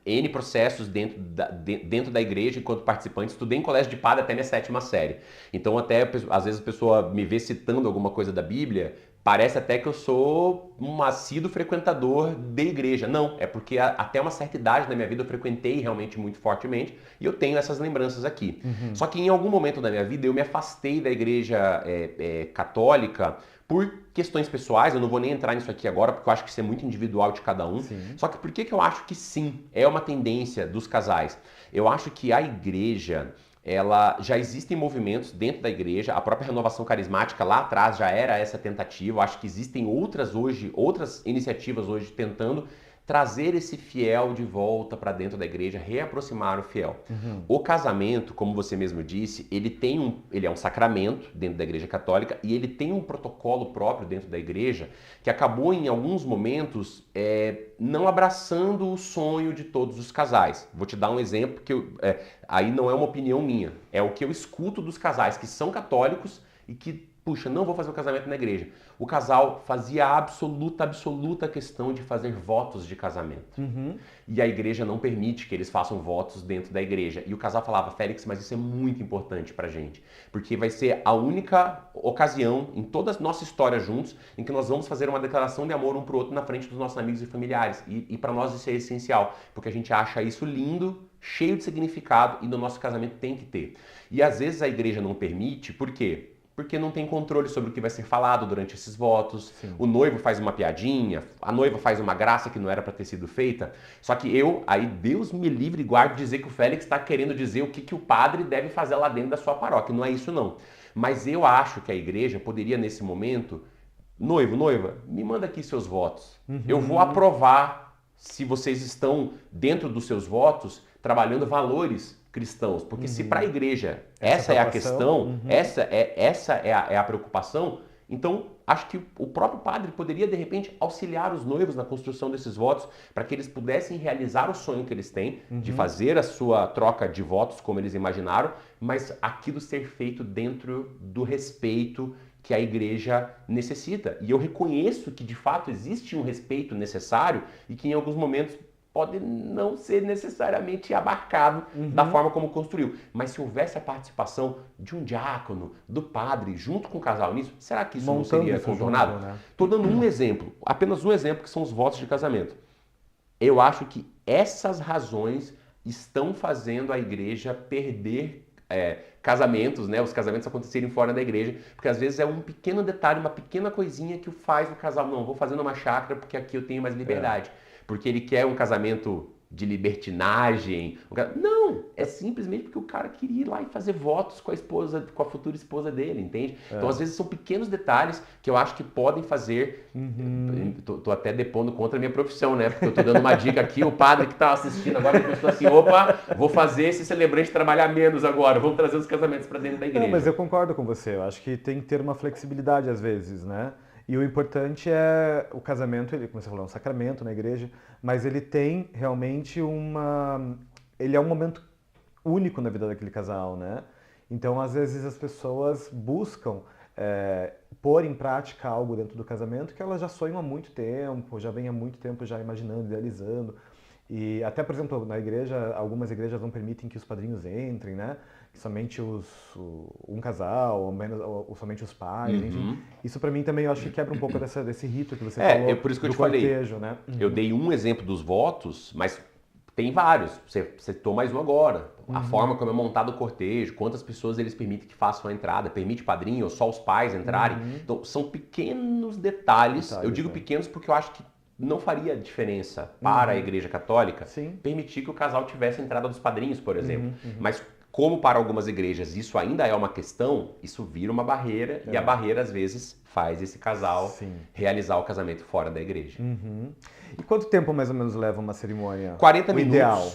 N processos dentro da igreja enquanto participante. Estudei em colégio de padre até minha 7ª série. Então até às vezes a pessoa me vê citando alguma coisa da Bíblia, parece até que eu sou um assíduo frequentador de igreja. Não, é porque até uma certa idade da minha vida eu frequentei realmente muito fortemente e eu tenho essas lembranças aqui. Só que em algum momento da minha vida eu me afastei da igreja católica por questões pessoais. Eu não vou nem entrar nisso aqui agora porque eu acho que isso é muito individual de cada um. Sim. Só que por que eu acho que sim, é uma tendência dos casais? Eu acho que a igreja... já existem movimentos dentro da igreja, a própria renovação carismática lá atrás já era essa tentativa. Eu acho que existem outras iniciativas hoje tentando trazer esse fiel de volta para dentro da igreja, reaproximar o fiel. O casamento, como você mesmo disse, ele é um sacramento dentro da igreja católica e ele tem um protocolo próprio dentro da igreja que acabou em alguns momentos não abraçando o sonho de todos os casais. Vou te dar um exemplo que aí não é uma opinião minha, é o que eu escuto dos casais que são católicos e que, puxa, não vou fazer o casamento na igreja. O casal fazia a absoluta questão de fazer votos de casamento. E a igreja não permite que eles façam votos dentro da igreja. E o casal falava, Félix, mas isso é muito importante pra gente. Porque vai ser a única ocasião em toda a nossa história juntos em que nós vamos fazer uma declaração de amor um pro outro na frente dos nossos amigos e familiares. E para nós isso é essencial, porque a gente acha isso lindo, cheio de significado e no nosso casamento tem que ter. E às vezes a igreja não permite, por quê? Porque não tem controle sobre o que vai ser falado durante esses votos. Sim. O noivo faz uma piadinha, a noiva faz uma graça que não era para ter sido feita. Só que aí Deus me livre e guarde dizer que o Félix está querendo dizer o que o padre deve fazer lá dentro da sua paróquia. Não é isso não. Mas eu acho que a igreja poderia nesse momento, noiva, me manda aqui seus votos. Eu vou aprovar se vocês estão dentro dos seus votos trabalhando valores cristãos, porque se para a igreja essa é a questão, essa é a preocupação, então acho que o próprio padre poderia de repente auxiliar os noivos na construção desses votos para que eles pudessem realizar o sonho que eles têm de fazer a sua troca de votos como eles imaginaram, mas aquilo ser feito dentro do respeito que a igreja necessita. E eu reconheço que de fato existe um respeito necessário e que em alguns momentos pode não ser necessariamente abarcado da forma como construiu. Mas se houvesse a participação de um diácono, do padre, junto com o casal nisso, será que isso não seria contornado? Estou dando um exemplo, apenas um exemplo, que são os votos de casamento. Eu acho que essas razões estão fazendo a igreja perder casamentos, né? Os casamentos acontecerem fora da igreja, porque às vezes é um pequeno detalhe, uma pequena coisinha que faz o casal, não, vou fazer numa chácara porque aqui eu tenho mais liberdade. Porque ele quer um casamento de libertinagem. Não, é simplesmente porque o cara queria ir lá e fazer votos com a esposa, com a futura esposa dele, entende? Então, às vezes, são pequenos detalhes que eu acho que podem fazer... Tô até depondo contra a minha profissão, né? Porque eu tô dando uma dica aqui, o padre que tá assistindo agora pensou assim, opa, vou fazer esse celebrante trabalhar menos agora, vamos trazer os casamentos para dentro da igreja. Não, mas eu concordo com você, eu acho que tem que ter uma flexibilidade às vezes, né? E o importante é o casamento, ele, como você falou, é um sacramento na igreja, mas ele tem realmente ele é um momento único na vida daquele casal, né? Então, às vezes, as pessoas buscam pôr em prática algo dentro do casamento que elas já sonham há muito tempo, já vem há muito tempo já imaginando, idealizando. E até, por exemplo, na igreja, algumas igrejas não permitem que os padrinhos entrem, né? Somente um casal, ou somente os pais, enfim. Isso para mim também eu acho que quebra um pouco desse rito que você falou. Por isso que eu te falei. Né? Eu dei um exemplo dos votos, mas tem vários. Você citou mais um agora. A forma como é montado o cortejo, quantas pessoas eles permitem que façam a entrada, permite padrinho ou só os pais entrarem. Então, são pequenos detalhes. Eu digo pequenos porque eu acho que não faria diferença para a Igreja Católica permitir que o casal tivesse a entrada dos padrinhos, por exemplo. Mas como para algumas igrejas isso ainda é uma questão, isso vira uma barreira e a barreira às vezes faz esse casal realizar o casamento fora da igreja. E quanto tempo mais ou menos leva uma cerimônia? 40 minutos. Ideal?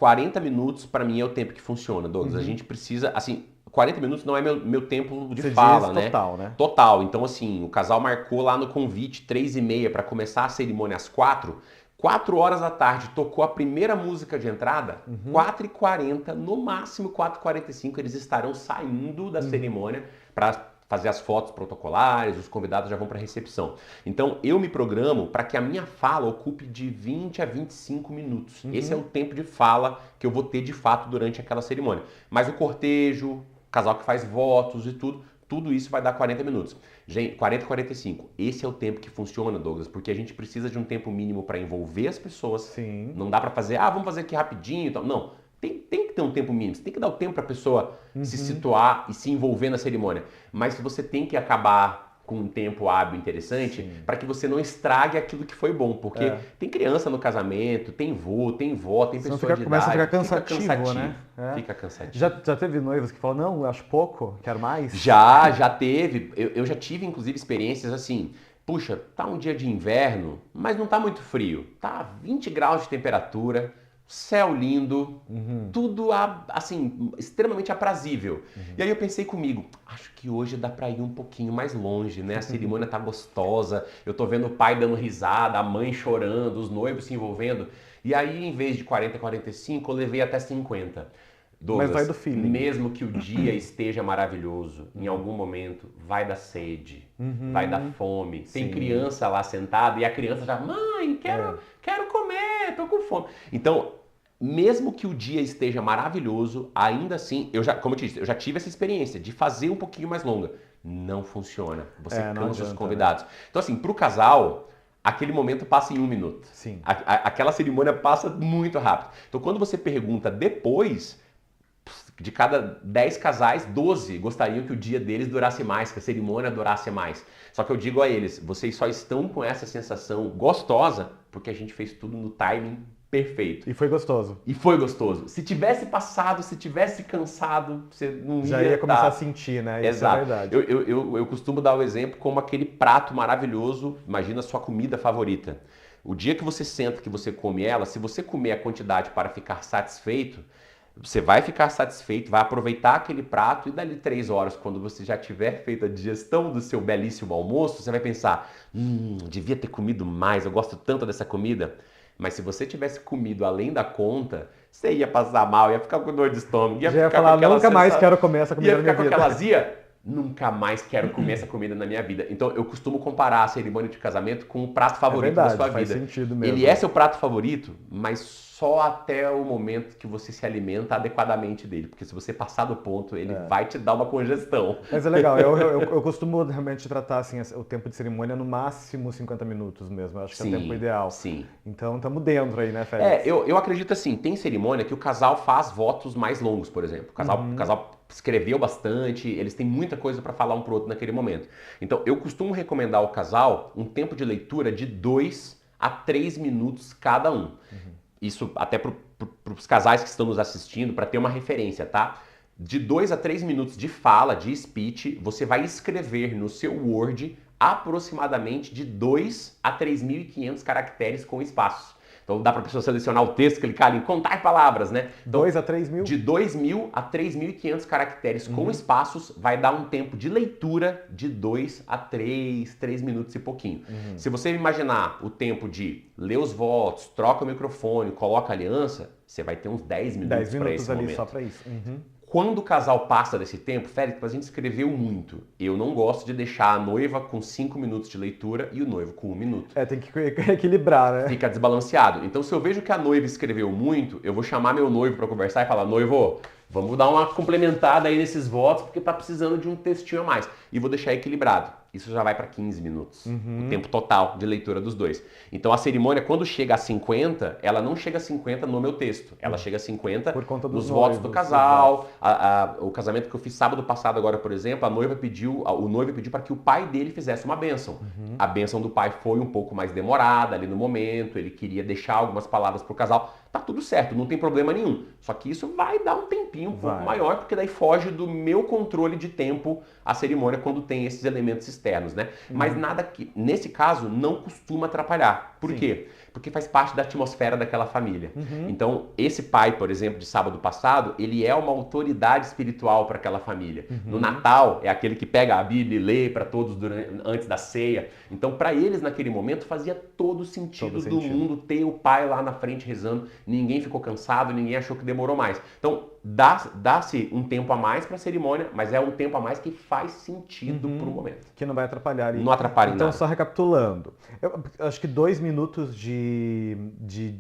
40 minutos para mim é o tempo que funciona, Douglas. A gente precisa, assim, 40 minutos não é meu tempo de fala, né? Total, né? Total. Então, assim, o casal marcou lá no convite 3h30 para começar a cerimônia às 4. 4 horas da tarde, tocou a primeira música de entrada, 4h40, no máximo 4h45, eles estarão saindo da cerimônia para fazer as fotos protocolares, os convidados já vão para a recepção. Então, eu me programo para que a minha fala ocupe de 20 a 25 minutos. Esse é o tempo de fala que eu vou ter de fato durante aquela cerimônia. Mas o cortejo, casal que faz votos e tudo isso vai dar 40 minutos. Gente, 40 e 45. Esse é o tempo que funciona, Douglas, porque a gente precisa de um tempo mínimo para envolver as pessoas. Sim. Não dá para fazer, vamos fazer aqui rapidinho e tal. Não. Tem que ter um tempo mínimo, você tem que dar o tempo para a pessoa se situar e se envolver na cerimônia. Mas você tem que acabar com um tempo hábil interessante para que você não estrague aquilo que foi bom. Porque tem criança no casamento, tem vô, tem vó, tem pessoa de idade. Começa a ficar cansativo, né? Fica cansativo. Já teve noivas que falam, não, eu acho pouco, quero mais? Já teve. Eu já tive, inclusive, experiências assim... Puxa, tá um dia de inverno, mas não tá muito frio. Tá 20 graus de temperatura... Céu lindo, tudo assim, extremamente aprazível. E aí eu pensei comigo, acho que hoje dá pra ir um pouquinho mais longe, né? A cerimônia tá gostosa, eu tô vendo o pai dando risada, a mãe chorando, os noivos se envolvendo. E aí, em vez de 40, 45, eu levei até 50. Douglas, mas vai do feeling. Mesmo que o dia esteja maravilhoso, em algum momento vai dar sede, vai dar fome. Tem criança lá sentada e a criança já, mãe, quero comer, tô com fome. Então, mesmo que o dia esteja maravilhoso, ainda assim, como eu te disse, eu já tive essa experiência de fazer um pouquinho mais longa. Não funciona. Você cansa os convidados. Né? Então, assim, pro casal, aquele momento passa em 1 minuto. Sim. Aquela cerimônia passa muito rápido. Então, quando você pergunta depois... De cada 10 casais, 12 gostariam que o dia deles durasse mais, que a cerimônia durasse mais. Só que eu digo a eles, vocês só estão com essa sensação gostosa porque a gente fez tudo no timing perfeito. E foi gostoso. E foi gostoso. Se tivesse passado, se tivesse cansado, você não já ia começar a sentir, né? Exato. Isso é verdade. Eu costumo dar o exemplo como aquele prato maravilhoso, imagina a sua comida favorita. O dia que você senta, que você come ela, se você comer a quantidade para ficar satisfeito, você vai ficar satisfeito, vai aproveitar aquele prato e dali 3 horas, quando você já tiver feito a digestão do seu belíssimo almoço, você vai pensar, devia ter comido mais, eu gosto tanto dessa comida. Mas se você tivesse comido além da conta, você ia passar mal, ia ficar com dor de estômago, ia ficar falar, nunca mais quero comer essa comida na minha vida. Ia ficar com aquela azia, nunca mais quero comer essa comida na minha vida. Então eu costumo comparar a cerimônia de casamento com o prato favorito da sua vida. Faz sentido mesmo. Ele é seu prato favorito, mas só até o momento que você se alimenta adequadamente dele. Porque se você passar do ponto, ele vai te dar uma congestão. Mas é legal, eu costumo realmente tratar assim, o tempo de cerimônia no máximo 50 minutos mesmo. Eu acho que é o tempo ideal. Sim. Então estamos dentro aí, né, Félix? Eu acredito assim, tem cerimônia que o casal faz votos mais longos, por exemplo. O casal escreveu bastante, eles têm muita coisa para falar um pro outro naquele momento. Então, eu costumo recomendar ao casal um tempo de leitura de 2 a 3 minutos cada um. Isso até para os casais que estão nos assistindo, para ter uma referência, tá? De 2 a 3 minutos de fala, de speech, você vai escrever no seu Word aproximadamente de 2 a 3.500 caracteres com espaços. Então dá para a pessoa selecionar o texto, clicar ali em contar palavras, né? Então, 2 a 3 mil? De 2.000 a 3.500 caracteres com espaços vai dar um tempo de leitura de 2 a 3 minutos e pouquinho. Se você imaginar o tempo de ler os votos, troca o microfone, coloca a aliança, você vai ter uns 10 minutos para esse ali momento. Só para isso. Quando o casal passa desse tempo, Félix, a gente escreveu muito. Eu não gosto de deixar a noiva com 5 minutos de leitura e o noivo com 1 minuto. Tem que equilibrar, né? Fica desbalanceado. Então, se eu vejo que a noiva escreveu muito, eu vou chamar meu noivo para conversar e falar, noivo, vamos dar uma complementada aí nesses votos, porque tá precisando de um textinho a mais. E vou deixar equilibrado. Isso já vai para 15 minutos, o tempo total de leitura dos dois. Então a cerimônia, quando chega a 50, ela não chega a 50 no meu texto. Ela chega a 50 por conta dos nos votos do casal. O casamento que eu fiz sábado passado agora, por exemplo, o noivo pediu para que o pai dele fizesse uma bênção. A bênção do pai foi um pouco mais demorada ali no momento, ele queria deixar algumas palavras para o casal. Tá tudo certo, não tem problema nenhum. Só que isso vai dar um tempinho um pouco maior, porque daí foge do meu controle de tempo a cerimônia quando tem esses elementos externos externos, né? Mas nada que, nesse caso, não costuma atrapalhar. Por quê? Porque faz parte da atmosfera daquela família. Então, esse pai, por exemplo, de sábado passado, ele é uma autoridade espiritual para aquela família. No Natal, é aquele que pega a Bíblia e lê para todos antes da ceia. Então, para eles, naquele momento, fazia todo sentido do mundo ter o pai lá na frente rezando. Ninguém ficou cansado, ninguém achou que demorou mais. Então, dá-se um tempo a mais para a cerimônia, mas é um tempo a mais que faz sentido para o momento. Que não vai atrapalhar ali. Não atrapalha em Então, nada. só recapitulando. Eu acho que 2 minutos de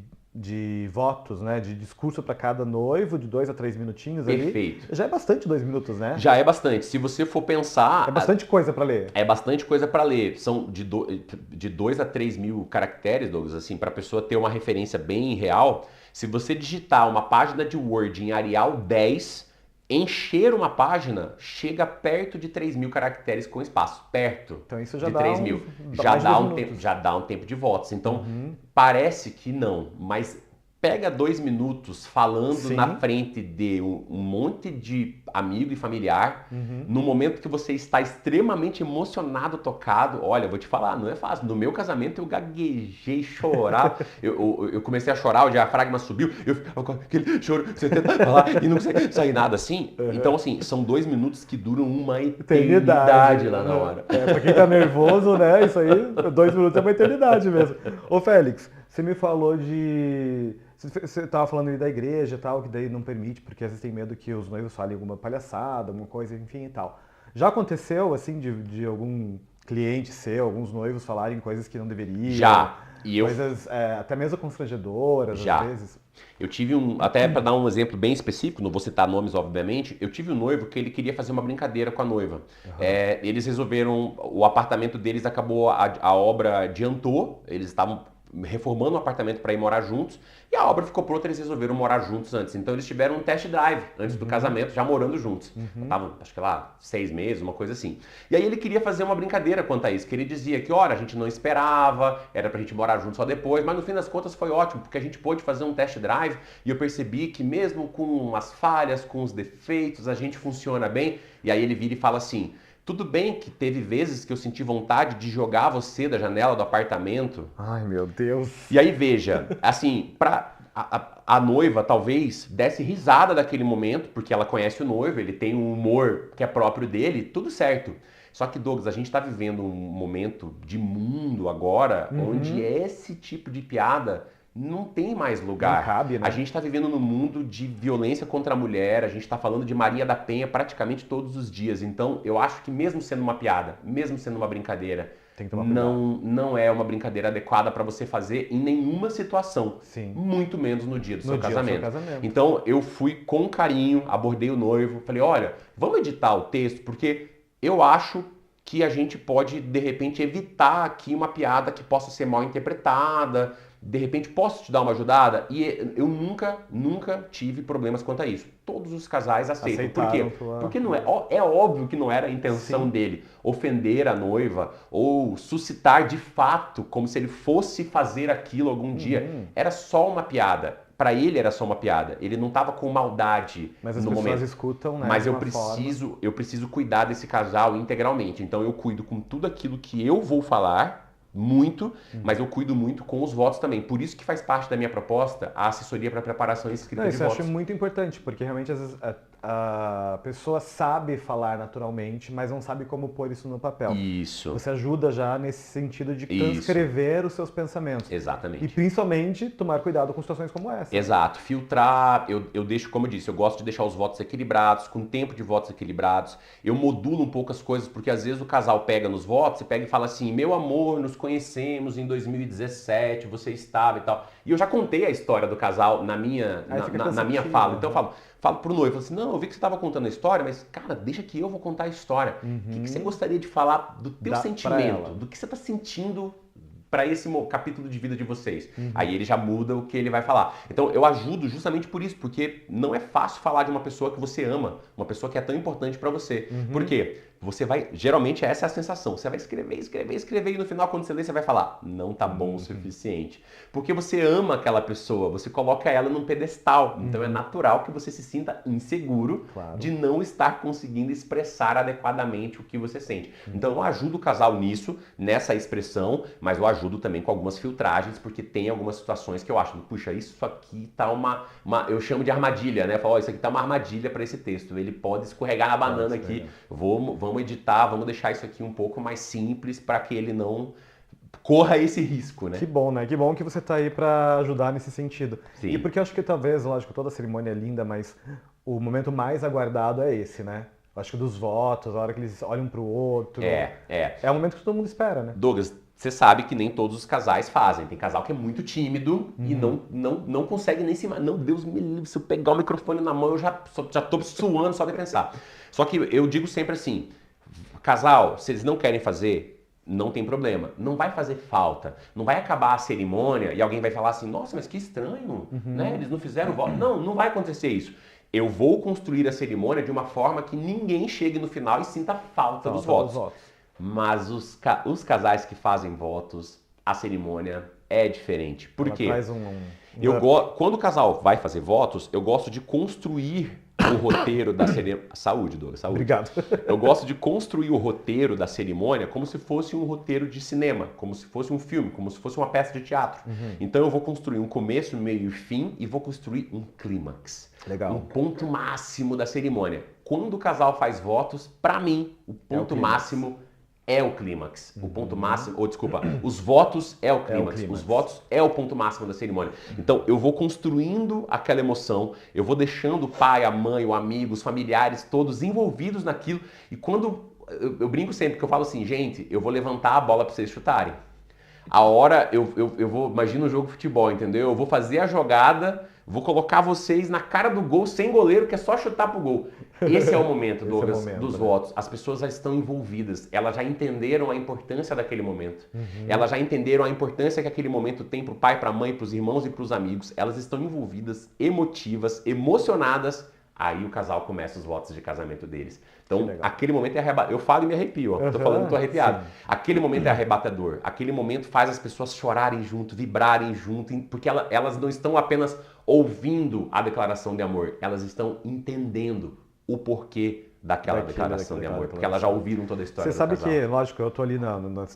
votos, né? De discurso para cada noivo, de 2 a 3 minutinhos ali. Perfeito. Já é bastante 2 minutos, né? Já é bastante. Se você for pensar... É bastante coisa para ler. É bastante coisa para ler. São de 2 a 3 mil caracteres, Douglas, assim, para a pessoa ter uma referência bem real. Se você digitar uma página de Word em Arial 10, encher uma página chega perto de 3 mil caracteres com espaço. Perto então, isso já de dá 3 mil. Já dá um tempo de votos. Então, parece que não, mas pega 2 minutos falando na frente de um monte de amigo e familiar, no momento que você está extremamente emocionado, tocado. Olha, eu vou te falar, não é fácil. No meu casamento eu gaguejei, chorar. eu comecei a chorar, o diafragma subiu, eu ficava com aquele choro, você tenta falar e não consegue sair nada assim. Então, assim, são 2 minutos que duram uma eternidade lá na hora. Pra quem tá nervoso, né? Isso aí, 2 minutos é uma eternidade mesmo. Ô, Félix, você me falou de... Você estava falando aí da igreja e tal, que daí não permite, porque às vezes tem medo que os noivos falem alguma palhaçada, alguma coisa, enfim e tal. Já aconteceu, assim, de algum cliente seu, alguns noivos falarem coisas que não deveriam? Já. Coisas até mesmo constrangedoras, já. às vezes? Eu tive até para dar um exemplo bem específico, não vou citar nomes, obviamente, eu tive um noivo que ele queria fazer uma brincadeira com a noiva. Eles resolveram, o apartamento deles acabou, a obra adiantou, eles estavam reformando o apartamento para ir morar juntos e a obra ficou pronta, eles resolveram morar juntos antes. Então eles tiveram um test drive antes do casamento, já morando juntos. Estavam, acho que lá, 6 meses, uma coisa assim. E aí ele queria fazer uma brincadeira quanto a isso, que ele dizia que, olha, a gente não esperava, era pra gente morar junto só depois, mas no fim das contas foi ótimo, porque a gente pôde fazer um test drive e eu percebi que mesmo com as falhas, com os defeitos, a gente funciona bem. E aí ele vira e fala assim: tudo bem que teve vezes que eu senti vontade de jogar você da janela do apartamento. Ai, meu Deus. E aí, veja, assim, a noiva talvez desse risada daquele momento, porque ela conhece o noivo, ele tem um humor que é próprio dele, tudo certo. Só que, Douglas, a gente está vivendo um momento de mundo agora, onde esse tipo de piada não tem mais lugar. Não cabe, né? A gente está vivendo num mundo de violência contra a mulher, a gente está falando de Maria da Penha praticamente todos os dias. Então, eu acho que mesmo sendo uma piada, mesmo sendo uma brincadeira, tem que tomar não é uma brincadeira adequada para você fazer em nenhuma situação. Sim. Muito menos no dia do seu dia casamento. do seu casamento. Então, eu fui com carinho, abordei o noivo, falei, olha, vamos editar o texto, porque eu acho que a gente pode, de repente, evitar aqui uma piada que possa ser mal interpretada. De repente, posso te dar uma ajudada? E eu nunca tive problemas quanto a isso. Todos os casais aceitam. Por quê? Porque não é óbvio que não era a intenção dele ofender a noiva ou suscitar de fato, como se ele fosse fazer aquilo algum dia. Era só uma piada. Para ele era só uma piada. Ele não estava com maldade no momento. Mas as pessoas escutam, né? Mas eu preciso cuidar desse casal integralmente. Então eu cuido com tudo aquilo que eu vou falar, muito, mas eu cuido muito com os votos também. Por isso que faz parte da minha proposta a assessoria para preparação e escrita de votos. Isso eu acho muito importante, porque realmente às vezes a pessoa sabe falar naturalmente, mas não sabe como pôr isso no papel. Isso. Você ajuda já nesse sentido de transcrever os seus pensamentos. Exatamente. E principalmente tomar cuidado com situações como essa. Exato. Filtrar, eu deixo, como eu disse, eu gosto de deixar os votos equilibrados, com tempo de votos equilibrados. Eu modulo um pouco as coisas, porque às vezes o casal pega nos votos e pega e fala assim, meu amor, nos conhecemos em 2017, você estava e tal. E eu já contei a história do casal na minha fala. Então eu falo pro noivo, assim, não, eu vi que você estava contando a história, mas, cara, deixa que eu vou contar a história. O que você gostaria de falar do teu sentimento, do que você está sentindo para esse capítulo de vida de vocês? Aí ele já muda o que ele vai falar. Então eu ajudo justamente por isso, porque não é fácil falar de uma pessoa que você ama, uma pessoa que é tão importante para você. Por quê? você vai, geralmente essa é a sensação, você vai escrever, escrever, escrever e no final quando você lê você vai falar, não tá bom o suficiente. Porque você ama aquela pessoa, você coloca ela num pedestal, então é natural que você se sinta inseguro de não estar conseguindo expressar adequadamente o que você sente. Então eu ajudo o casal nisso, nessa expressão, mas eu ajudo também com algumas filtragens, porque tem algumas situações que eu acho, puxa, isso aqui tá eu chamo de armadilha, né? Eu falo, isso aqui tá uma armadilha para esse texto, ele pode escorregar na banana aqui, vamos editar, vamos deixar isso aqui um pouco mais simples para que ele não corra esse risco, né? Que bom, né? Que bom que você tá aí para ajudar nesse sentido. Sim. E porque eu acho que talvez, lógico, toda a cerimônia é linda, mas o momento mais aguardado é esse, né? Eu acho que dos votos, a hora que eles olham pro outro. É o momento que todo mundo espera, né? Douglas, você sabe que nem todos os casais fazem. Tem casal que é muito tímido e não consegue nem se... Não, Deus me livre, se eu pegar o microfone na mão, eu já tô suando só de pensar. Só que eu digo sempre assim, casal, se eles não querem fazer, não tem problema. Não vai fazer falta. Não vai acabar a cerimônia e alguém vai falar assim, nossa, mas que estranho, né? Eles não fizeram voto. Não vai acontecer isso. Eu vou construir a cerimônia de uma forma que ninguém chegue no final e sinta falta dos votos. Mas os casais que fazem votos, a cerimônia é diferente. Por quê? Quando o casal vai fazer votos, eu gosto de construir o roteiro da cerimônia. Saúde, Douglas, saúde. Obrigado. Eu gosto de construir o roteiro da cerimônia como se fosse um roteiro de cinema, como se fosse um filme, como se fosse uma peça de teatro. Então eu vou construir um começo, meio e fim e vou construir um clímax. Legal. Um ponto máximo da cerimônia. Quando o casal faz votos, para mim, o ponto máximo é o clímax. O ponto máximo, os votos é o clímax. Os votos é o ponto máximo da cerimônia. Então, eu vou construindo aquela emoção, eu vou deixando o pai, a mãe, o amigo, os familiares, todos envolvidos naquilo. E quando, eu brinco sempre, que eu falo assim, gente, eu vou levantar a bola para vocês chutarem. A hora, eu vou, imagina um jogo de futebol, entendeu? Eu vou fazer a jogada, vou colocar vocês na cara do gol, sem goleiro, que é só chutar pro gol. Esse é o momento, Douglas, dos votos. As pessoas já estão envolvidas, elas já entenderam a importância daquele momento. Elas já entenderam a importância que aquele momento tem pro pai, pra mãe, pros irmãos e pros amigos. Elas estão envolvidas, emotivas, emocionadas. Aí o casal começa os votos de casamento deles. Então, aquele momento é arrebatador. Eu falo e me arrepio, ó. Tô falando, tô arrepiado. Sim. Aquele momento é arrebatador. Aquele momento faz as pessoas chorarem junto, vibrarem junto, porque elas não estão apenas ouvindo a declaração de amor, elas estão entendendo o porquê daquela declaração de amor, porque elas já ouviram toda a história do casal. Você sabe que, lógico, eu tô ali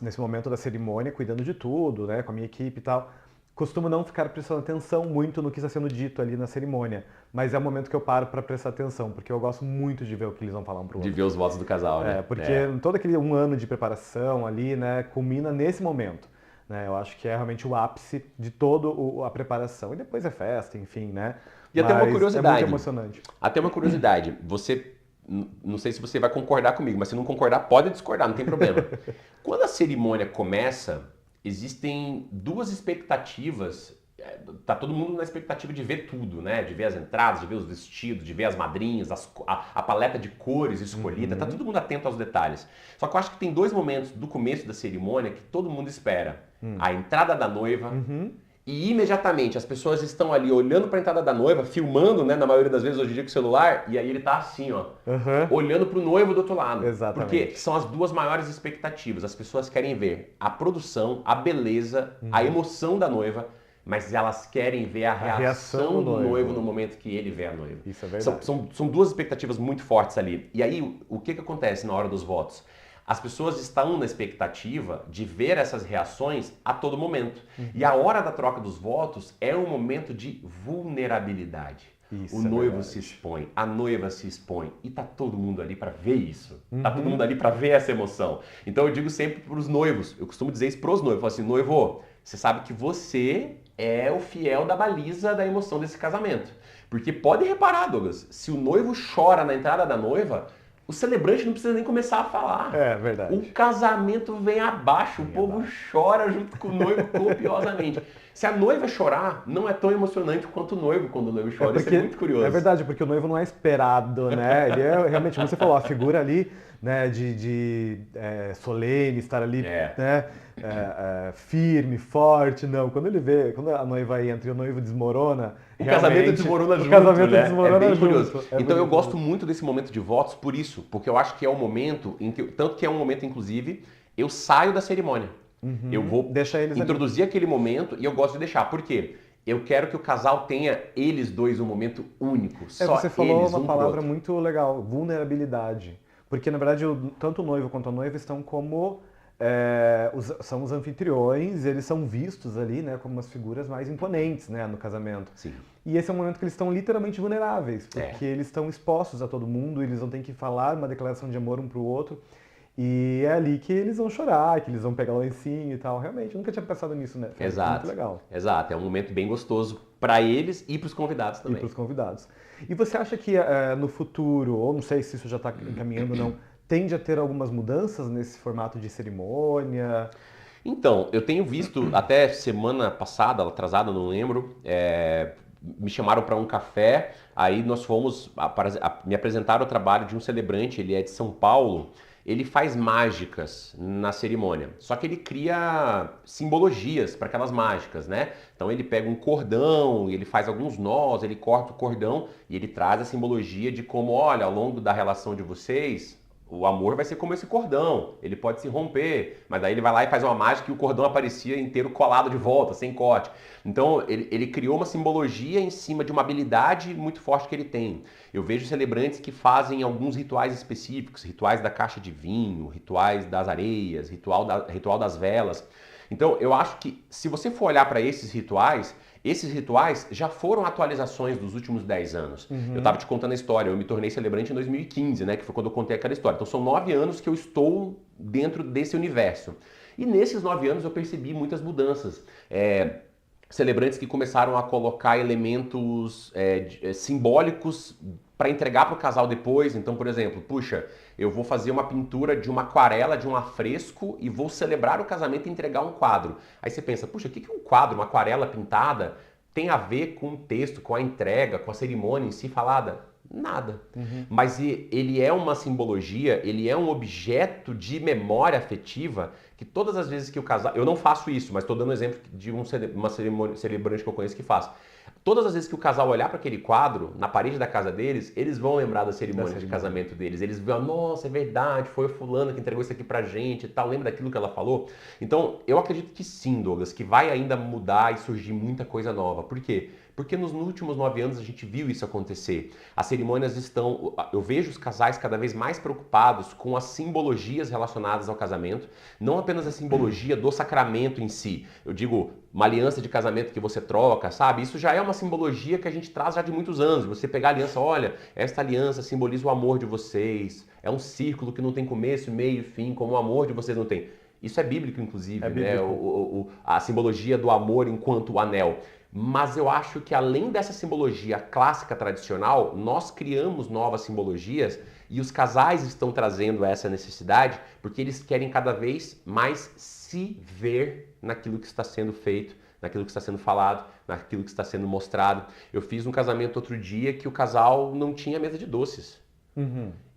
nesse momento da cerimônia, cuidando de tudo, né, com a minha equipe e tal. Costumo não ficar prestando atenção muito no que está sendo dito ali na cerimônia, mas é o momento que eu paro para prestar atenção, porque eu gosto muito de ver o que eles vão falar um pro outro. De ver os votos do casal, né? Porque todo aquele um ano de preparação ali, né, culmina nesse momento. Né? Eu acho que é realmente o ápice de toda a preparação. E depois é festa, enfim, né? E até uma curiosidade. É muito emocionante. Até uma curiosidade. Você, não sei se você vai concordar comigo, mas se não concordar, pode discordar, não tem problema. Quando a cerimônia começa, existem duas expectativas. Tá todo mundo na expectativa de ver tudo, né? De ver as entradas, de ver os vestidos, de ver as madrinhas, a paleta de cores escolhida. Tá todo mundo atento aos detalhes. Só que eu acho que tem dois momentos do começo da cerimônia que todo mundo espera. A entrada da noiva e imediatamente as pessoas estão ali olhando para a entrada da noiva, filmando, né? Na maioria das vezes hoje em dia com o celular, e aí ele tá assim, ó, olhando pro noivo do outro lado. Exatamente. Porque são as duas maiores expectativas. As pessoas querem ver a produção, a beleza, a emoção da noiva, mas elas querem ver a reação do noivo no momento que ele vê a noiva. Isso é verdade. São duas expectativas muito fortes ali. E aí, o que acontece na hora dos votos? As pessoas estão na expectativa de ver essas reações a todo momento. E a hora da troca dos votos é um momento de vulnerabilidade. O noivo se expõe, a noiva se expõe e tá todo mundo ali para ver isso. Tá todo mundo ali para ver essa emoção. Então eu digo sempre para os noivos, eu costumo dizer isso pros noivos, eu falo assim, noivo, você sabe que você é o fiel da baliza da emoção desse casamento. Porque pode reparar, Douglas, se o noivo chora na entrada da noiva, o celebrante não precisa nem começar a falar. É verdade. O casamento vem abaixo, o povo chora junto com o noivo copiosamente. Se a noiva chorar, não é tão emocionante quanto o noivo quando o noivo chora. Isso é muito curioso. É verdade, porque o noivo não é esperado, né? Ele é realmente, como você falou, a figura ali, né, solene, estar ali, né, firme, forte. Não, quando a noiva entra e o noivo desmorona, o casamento desmorona junto, desmorona é bem junto. curioso. Então eu gosto muito desse momento de votos por isso, porque eu acho que é o momento em que, tanto que é um momento, inclusive, eu saio da cerimônia. Eu vou introduzir aquele momento e eu gosto de deixar. Por quê? Eu quero que o casal tenha, eles dois, um momento único. Só você falou eles, uma palavra muito legal, vulnerabilidade. Porque, na verdade, tanto o noivo quanto a noiva estão como... são os anfitriões, eles são vistos ali, né, como as figuras mais imponentes, né, no casamento. Sim. E esse é um momento que eles estão literalmente vulneráveis, porque eles estão expostos a todo mundo, eles vão ter que falar uma declaração de amor um pro outro. E é ali que eles vão chorar, que eles vão pegar o lencinho e tal. Realmente, eu nunca tinha pensado nisso, né? Exato. Muito legal. Exato, é um momento bem gostoso para eles e para os convidados também. E para os convidados. E você acha que no futuro, ou não sei se isso já está encaminhando ou não, tende a ter algumas mudanças nesse formato de cerimônia? Então, eu tenho visto, até semana passada, atrasada, não lembro, me chamaram para um café, aí nós fomos, me apresentaram o trabalho de um celebrante, ele é de São Paulo. Ele faz mágicas na cerimônia, só que ele cria simbologias para aquelas mágicas, né? Então ele pega um cordão, ele faz alguns nós, ele corta o cordão e ele traz a simbologia de como, olha, ao longo da relação de vocês, o amor vai ser como esse cordão, ele pode se romper, mas daí ele vai lá e faz uma mágica e o cordão aparecia inteiro colado de volta, sem corte. Então ele criou uma simbologia em cima de uma habilidade muito forte que ele tem. Eu vejo celebrantes que fazem alguns rituais específicos, rituais da caixa de vinho, rituais das areias, ritual das velas. Então eu acho que se você for olhar para esses rituais já foram atualizações dos últimos 10 anos. Eu estava te contando a história, eu me tornei celebrante em 2015, né, que foi quando eu contei aquela história. Então são 9 anos que eu estou dentro desse universo. E nesses 9 anos eu percebi muitas mudanças. Celebrantes que começaram a colocar elementos simbólicos para entregar para o casal depois. Então, por exemplo, puxa, eu vou fazer uma pintura de uma aquarela, de um afresco e vou celebrar o casamento e entregar um quadro. Aí você pensa, puxa, o que um quadro, uma aquarela pintada tem a ver com o texto, com a entrega, com a cerimônia em si falada? Nada. Mas ele é uma simbologia, ele é um objeto de memória afetiva que todas as vezes que o casal... Eu não faço isso, mas estou dando um exemplo de uma celebrante que eu conheço que faz. Todas as vezes que o casal olhar para aquele quadro na parede da casa deles, eles vão lembrar da cerimônia de casamento deles. Eles vão, nossa, é verdade, foi o fulano que entregou isso aqui pra gente e tal. Lembra daquilo que ela falou? Então, eu acredito que sim, Douglas, que vai ainda mudar e surgir muita coisa nova. Por quê? Porque nos últimos 9 anos a gente viu isso acontecer. As cerimônias estão... Eu vejo os casais cada vez mais preocupados com as simbologias relacionadas ao casamento. Não apenas a simbologia do sacramento em si. Eu digo, uma aliança de casamento que você troca, sabe? Isso já é uma simbologia que a gente traz já de muitos anos. Você pegar a aliança, olha, esta aliança simboliza o amor de vocês. É um círculo que não tem começo, meio e fim, como o amor de vocês não tem. Isso é bíblico, inclusive, né? A simbologia do amor enquanto o anel. Mas eu acho que além dessa simbologia clássica tradicional, nós criamos novas simbologias e os casais estão trazendo essa necessidade porque eles querem cada vez mais se ver naquilo que está sendo feito, naquilo que está sendo falado, naquilo que está sendo mostrado. Eu fiz um casamento outro dia que o casal não tinha mesa de doces.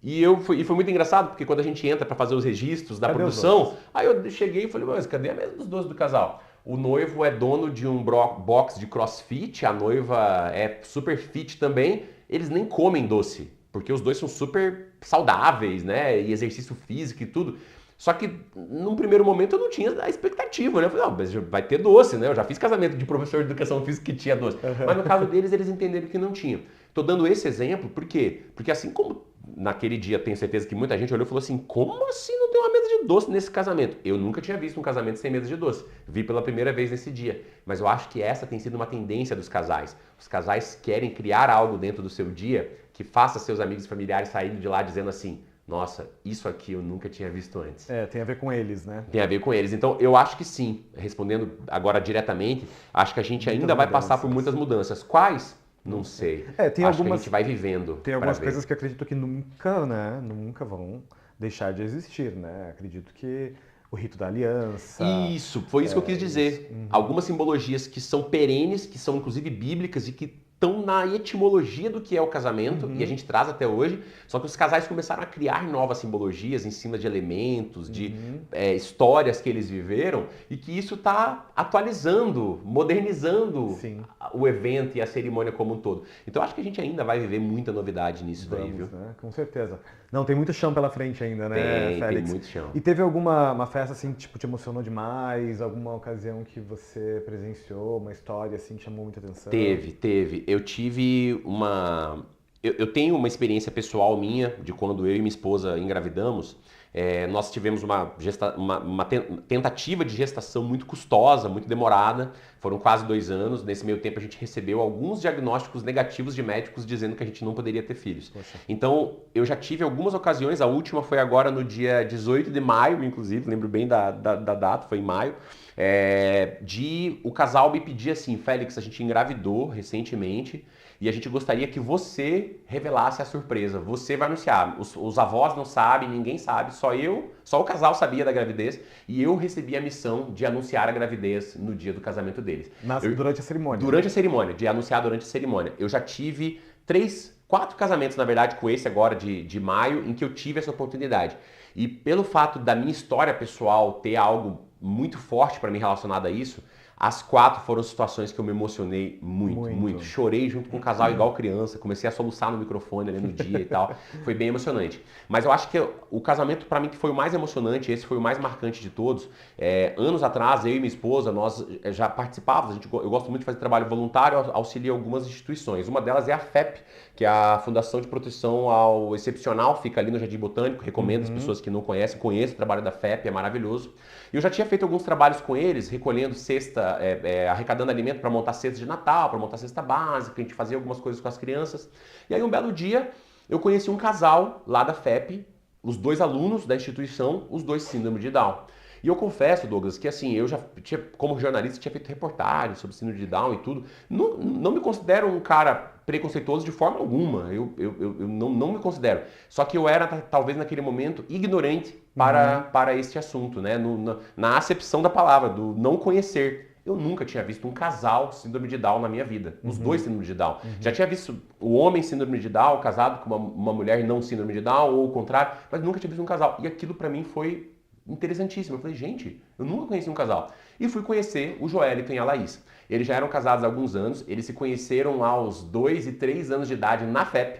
E foi muito engraçado, porque quando a gente entra para fazer os registros da produção, aí eu cheguei e falei, mas cadê a mesa dos doces do casal? O noivo é dono de um box de crossfit, a noiva é super fit também. Eles nem comem doce, porque os dois são super saudáveis, né? E exercício físico e tudo. Só que, num primeiro momento, eu não tinha a expectativa, né? Eu falei, não, mas vai ter doce, né? Eu já fiz casamento de professor de educação física que tinha doce. Mas no caso deles, eles entenderam que não tinha. Tô dando esse exemplo, por quê? Porque assim como naquele dia, tenho certeza que muita gente olhou e falou assim, como assim não tem uma mesa de doce nesse casamento? Eu nunca tinha visto um casamento sem mesa de doce. Vi pela primeira vez nesse dia. Mas eu acho que essa tem sido uma tendência dos casais. Os casais querem criar algo dentro do seu dia que faça seus amigos e familiares saírem de lá dizendo assim, nossa, isso aqui eu nunca tinha visto antes. Tem a ver com eles, né? Tem a ver com eles. Então, eu acho que sim. Respondendo agora diretamente, acho que a gente ainda vai passar por muitas mudanças. Quais? Não sei. Tem acho algumas, que a gente vai vivendo. Tem algumas coisas que acredito que nunca, né? Nunca vão deixar de existir, né? Acredito que o rito da aliança. Isso, foi isso que eu quis dizer. Algumas simbologias que são perenes, que são inclusive bíblicas e que estão na etimologia do que é o casamento, e a gente traz até hoje, só que os casais começaram a criar novas simbologias em cima de elementos, de histórias que eles viveram, e que isso está atualizando, modernizando o evento e a cerimônia como um todo. Então acho que a gente ainda vai viver muita novidade nisso daí, viu? Né? Com certeza. Não, tem muito chão pela frente ainda, né, Félix? Tem muito chão. E teve alguma festa assim que tipo, te emocionou demais? Alguma ocasião que você presenciou, uma história assim que chamou muita atenção? Teve. Eu tive uma... Eu tenho uma experiência pessoal minha de quando eu e minha esposa engravidamos. Nós tivemos uma tentativa de gestação muito custosa, muito demorada. Foram quase 2 anos. Nesse meio tempo a gente recebeu alguns diagnósticos negativos de médicos dizendo que a gente não poderia ter filhos. Poxa. Então eu já tive algumas ocasiões, a última foi agora no dia 18 de maio, inclusive, lembro bem da data, foi em maio. De o casal me pedir assim: Félix, a gente engravidou recentemente e a gente gostaria que você revelasse a surpresa. Você vai anunciar. Os avós não sabem, ninguém sabe, só o casal sabia da gravidez e eu recebi a missão de anunciar a gravidez no dia do casamento deles. Durante a cerimônia? Durante a cerimônia, de anunciar durante a cerimônia. Eu já tive 4 casamentos, na verdade, com esse agora de maio, em que eu tive essa oportunidade. E pelo fato da minha história pessoal ter algo muito forte para mim relacionado a isso, as 4 foram situações que eu me emocionei muito. Chorei junto com o casal igual criança, comecei a soluçar no microfone ali no dia e tal. Foi bem emocionante. Mas eu acho que o casamento para mim que foi o mais emocionante, esse foi o mais marcante de todos. Anos atrás, eu e minha esposa, nós já participávamos, eu gosto muito de fazer trabalho voluntário, auxilio algumas instituições. Uma delas é a FEP, que é a Fundação de Proteção ao Excepcional, fica ali no Jardim Botânico, recomendo as pessoas que não conhecem, conheçam o trabalho da FEP, é maravilhoso. E eu já tinha feito alguns trabalhos com eles, recolhendo cesta, arrecadando alimento para montar cesta de Natal, para montar cesta básica, a gente fazia algumas coisas com as crianças. E aí um belo dia eu conheci um casal lá da FEP, os 2 alunos da instituição, os 2 síndrome de Down. E eu confesso, Douglas, que assim, eu já tinha, como jornalista, tinha feito reportagens sobre síndrome de Down e tudo. Não me considero um cara preconceituoso de forma alguma, eu não me considero. Só que eu era, talvez naquele momento, ignorante para este assunto, né? Na acepção da palavra, do não conhecer. Eu nunca tinha visto um casal síndrome de Down na minha vida. Os 2 síndrome de Down. Já tinha visto o homem síndrome de Down casado com uma mulher não síndrome de Down, ou o contrário, mas nunca tinha visto um casal. E aquilo para mim foi interessantíssimo. Eu falei, gente, eu nunca conheci um casal. E fui conhecer o Joelito e a Laís. Eles já eram casados há alguns anos, eles se conheceram aos 2 e 3 anos de idade na FEP,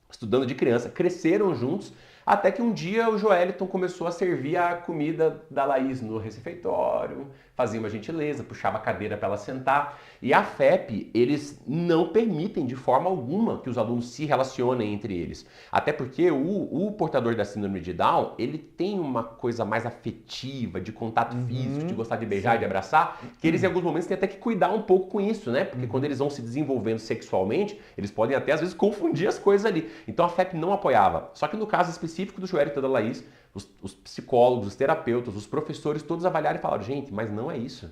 estudando de criança, cresceram juntos, até que um dia o Joeliton começou a servir a comida da Laís no refeitório, fazia uma gentileza, puxava a cadeira para ela sentar. E a FEP, eles não permitem de forma alguma que os alunos se relacionem entre eles. Até porque o portador da síndrome de Down, ele tem uma coisa mais afetiva, de contato físico, de gostar de beijar e de abraçar, que eles em alguns momentos têm até que cuidar um pouco com isso, né? Porque quando eles vão se desenvolvendo sexualmente, eles podem até às vezes confundir as coisas ali. Então a FEP não apoiava. Só que no caso específico do Joelito e da Laís, os psicólogos, os terapeutas, os professores, todos avaliaram e falaram, gente, mas não é isso.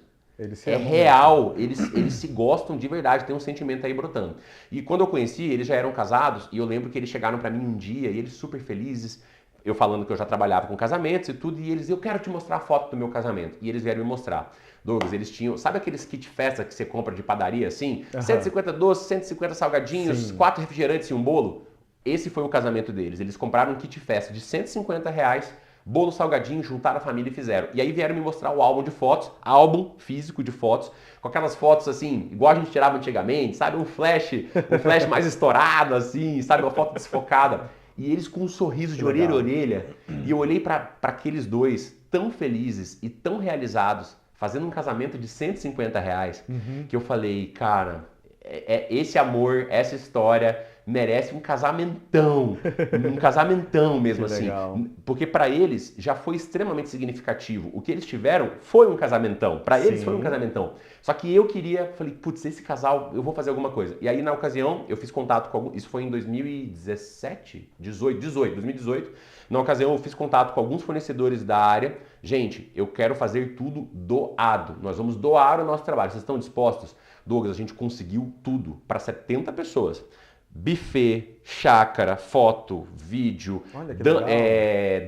É real, eles se gostam de verdade, tem um sentimento aí brotando. E quando eu conheci, eles já eram casados, e eu lembro que eles chegaram pra mim um dia, e eles super felizes, eu falando que eu já trabalhava com casamentos e tudo, e eles, eu quero te mostrar a foto do meu casamento. E eles vieram me mostrar. Douglas, eles tinham, sabe aqueles kit festa que você compra de padaria, assim? 150 doces, 150 salgadinhos, 4 refrigerantes e um bolo? Esse foi o casamento deles. Eles compraram um kit festa de R$ 150, bolo salgadinho, juntaram a família e fizeram. E aí vieram me mostrar o álbum de fotos, álbum físico de fotos, com aquelas fotos assim, igual a gente tirava antigamente, sabe? Um flash mais estourado assim, sabe? Uma foto desfocada. E eles com um sorriso de orelha a orelha. E eu olhei para aqueles 2 tão felizes e tão realizados, fazendo um casamento de R$ 150, que eu falei, cara, esse amor, essa história merece um casamentão mesmo assim. Legal. Porque para eles já foi extremamente significativo. O que eles tiveram foi um casamentão. Para eles foi um casamentão. Só que eu falei, putz, esse casal, eu vou fazer alguma coisa. E aí na ocasião eu fiz contato com isso foi em 2018. Na ocasião eu fiz contato com alguns fornecedores da área. Gente, eu quero fazer tudo doado. Nós vamos doar o nosso trabalho. Vocês estão dispostos? Douglas, a gente conseguiu tudo para 70 pessoas. buffet, chácara, foto, vídeo, Olha que legal.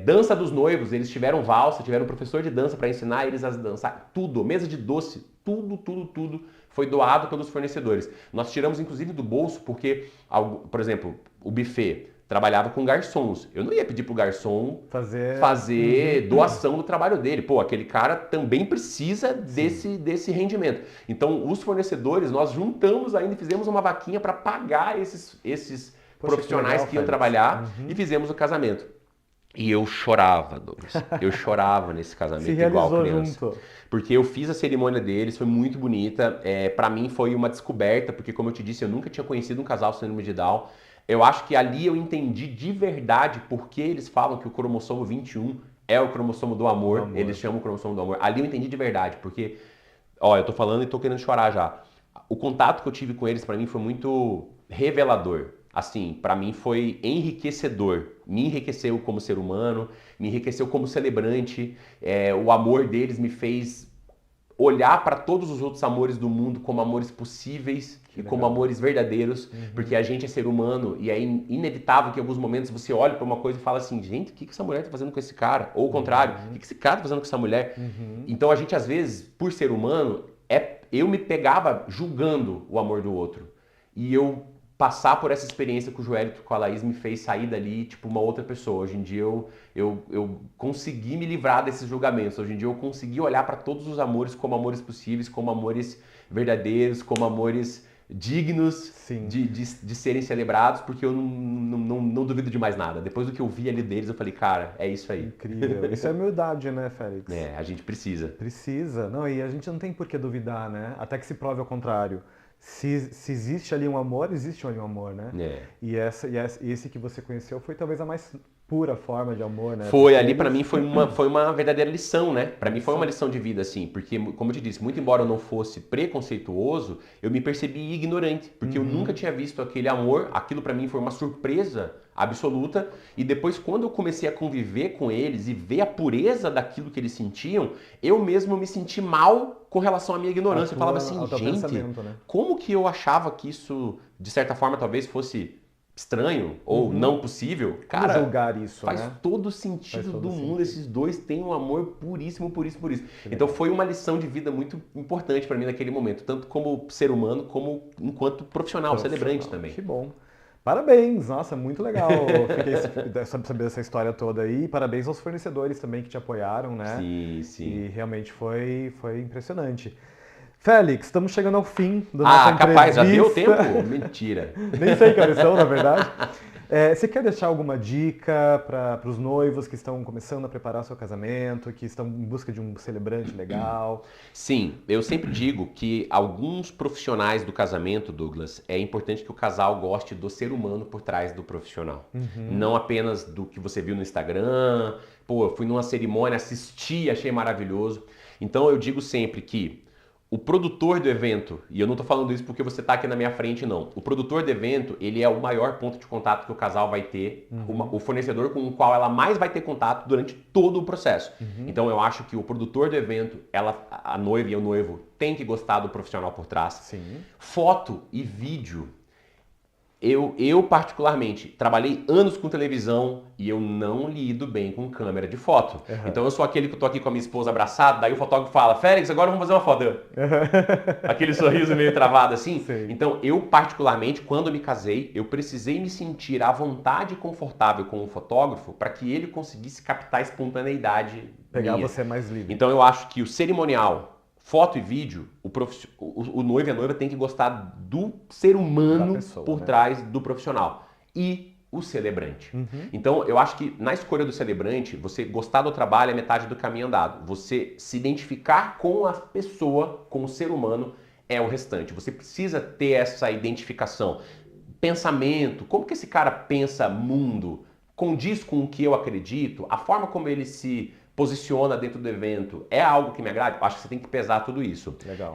dança dos noivos, eles tiveram valsa, tiveram um professor de dança para ensinar eles a dançar, tudo, mesa de doce, tudo foi doado pelos fornecedores. Nós tiramos inclusive do bolso porque, por exemplo, o buffet trabalhava com garçons. Eu não ia pedir pro garçom fazer doação do trabalho dele. Pô, aquele cara também precisa desse rendimento. Então, os fornecedores, nós juntamos ainda e fizemos uma vaquinha para pagar esses profissionais que iam trabalhar e fizemos o casamento. E eu chorava, Douglas. Eu chorava nesse casamento igual criança. Junto. Porque eu fiz a cerimônia deles, foi muito bonita. Para mim foi uma descoberta, porque como eu te disse, eu nunca tinha conhecido um casal síndrome de Down. Eu acho que ali eu entendi de verdade porque eles falam que o cromossomo 21 é o cromossomo do amor. Eles chamam o cromossomo do amor. Ali eu entendi de verdade, porque, ó, eu tô falando e tô querendo chorar já. O contato que eu tive com eles, para mim, foi muito revelador. Assim, para mim foi enriquecedor. Me enriqueceu como ser humano, me enriqueceu como celebrante. O amor deles me fez olhar para todos os outros amores do mundo como amores possíveis e como amores verdadeiros, porque a gente é ser humano e é inevitável que em alguns momentos você olhe para uma coisa e fala assim, gente, o que essa mulher está fazendo com esse cara? Ou o contrário, o que esse cara está fazendo com essa mulher? Então a gente às vezes, por ser humano, eu me pegava julgando o amor do outro. E eu passar por essa experiência com o Joelito, com a Laís, me fez sair dali, tipo, uma outra pessoa. Hoje em dia eu consegui me livrar desses julgamentos. Hoje em dia eu consegui olhar para todos os amores como amores possíveis, como amores verdadeiros, como amores dignos de serem celebrados, porque eu não duvido de mais nada. Depois do que eu vi ali deles, eu falei, cara, é isso aí. Incrível. Isso é humildade, né, Félix? A gente precisa. Precisa. Não, e a gente não tem por que duvidar, né? Até que se prove ao contrário. Se existe ali um amor, existe ali um amor, né? E esse que você conheceu foi talvez a mais pura forma de amor, né? Foi, ali pra mim foi uma verdadeira lição, né? Pra mim foi uma lição de vida, assim, porque, como eu te disse, muito embora eu não fosse preconceituoso, eu me percebi ignorante, porque eu nunca tinha visto aquele amor, aquilo pra mim foi uma surpresa absoluta, e depois quando eu comecei a conviver com eles e ver a pureza daquilo que eles sentiam, eu mesmo me senti mal com relação à minha ignorância. Eu falava assim, gente, né? Como que eu achava que isso, de certa forma, talvez fosse estranho ou não possível? Cara, como julgar isso, faz né? todo sentido do mundo. Esses dois têm um amor puríssimo. Então foi uma lição de vida muito importante para mim naquele momento, tanto como ser humano, como enquanto profissional, celebrante também. Que bom. Parabéns, nossa, muito legal. Fiquei saber dessa história toda aí. Parabéns aos fornecedores também que te apoiaram, né? Sim. E realmente foi impressionante. Félix, estamos chegando ao fim da nossa entrevista. Capaz, já deu tempo? Mentira. Nem sei que horas são, na verdade. Você quer deixar alguma dica para os noivos que estão começando a preparar seu casamento, que estão em busca de um celebrante legal? Sim, eu sempre digo que alguns profissionais do casamento, Douglas, é importante que o casal goste do ser humano por trás do profissional. Não apenas do que você viu no Instagram, eu fui numa cerimônia, assisti, achei maravilhoso. Então eu digo sempre que o produtor do evento, e eu não estou falando isso porque você está aqui na minha frente, não. O produtor do evento, ele é o maior ponto de contato que o casal vai ter, o fornecedor com o qual ela mais vai ter contato durante todo o processo. Então eu acho que o produtor do evento, a noiva e o noivo, tem que gostar do profissional por trás. Sim. Foto e vídeo. Eu particularmente, trabalhei anos com televisão e eu não lido bem com câmera de foto. Então eu sou aquele que eu tô aqui com a minha esposa abraçada, daí o fotógrafo fala, Félix, agora vamos fazer uma foto. Aquele sorriso meio travado assim. Sim. Então eu particularmente, quando me casei, eu precisei me sentir à vontade e confortável com o fotógrafo para que ele conseguisse captar a espontaneidade Pegar minha. você mais livre. Então eu acho que o cerimonial, foto e vídeo, o noivo e a noiva tem que gostar do ser humano pessoa, por né? trás do profissional. E o celebrante. Então, eu acho que na escolha do celebrante, você gostar do trabalho é metade do caminho andado. Você se identificar com a pessoa, com o ser humano, é o restante. Você precisa ter essa identificação. Pensamento, como que esse cara pensa mundo? Condiz com o que eu acredito? A forma como ele se posiciona dentro do evento é algo que me agrada? Eu acho que você tem que pesar tudo isso. Legal.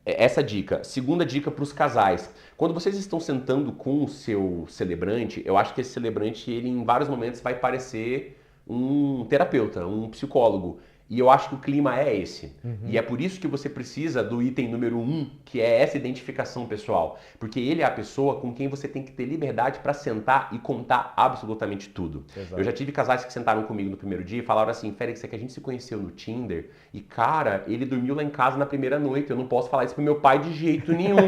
Essa dica. Segunda dica para os casais. Quando vocês estão sentando com o seu celebrante, eu acho que esse celebrante, ele em vários momentos vai parecer um terapeuta, um psicólogo. E eu acho que o clima é esse. E é por isso que você precisa do item número 1, que é essa identificação pessoal. Porque ele é a pessoa com quem você tem que ter liberdade para sentar e contar absolutamente tudo. Exato. Eu já tive casais que sentaram comigo no primeiro dia e falaram assim, Félix, é que a gente se conheceu no Tinder e, cara, ele dormiu lá em casa na primeira noite. Eu não posso falar isso pro meu pai de jeito nenhum.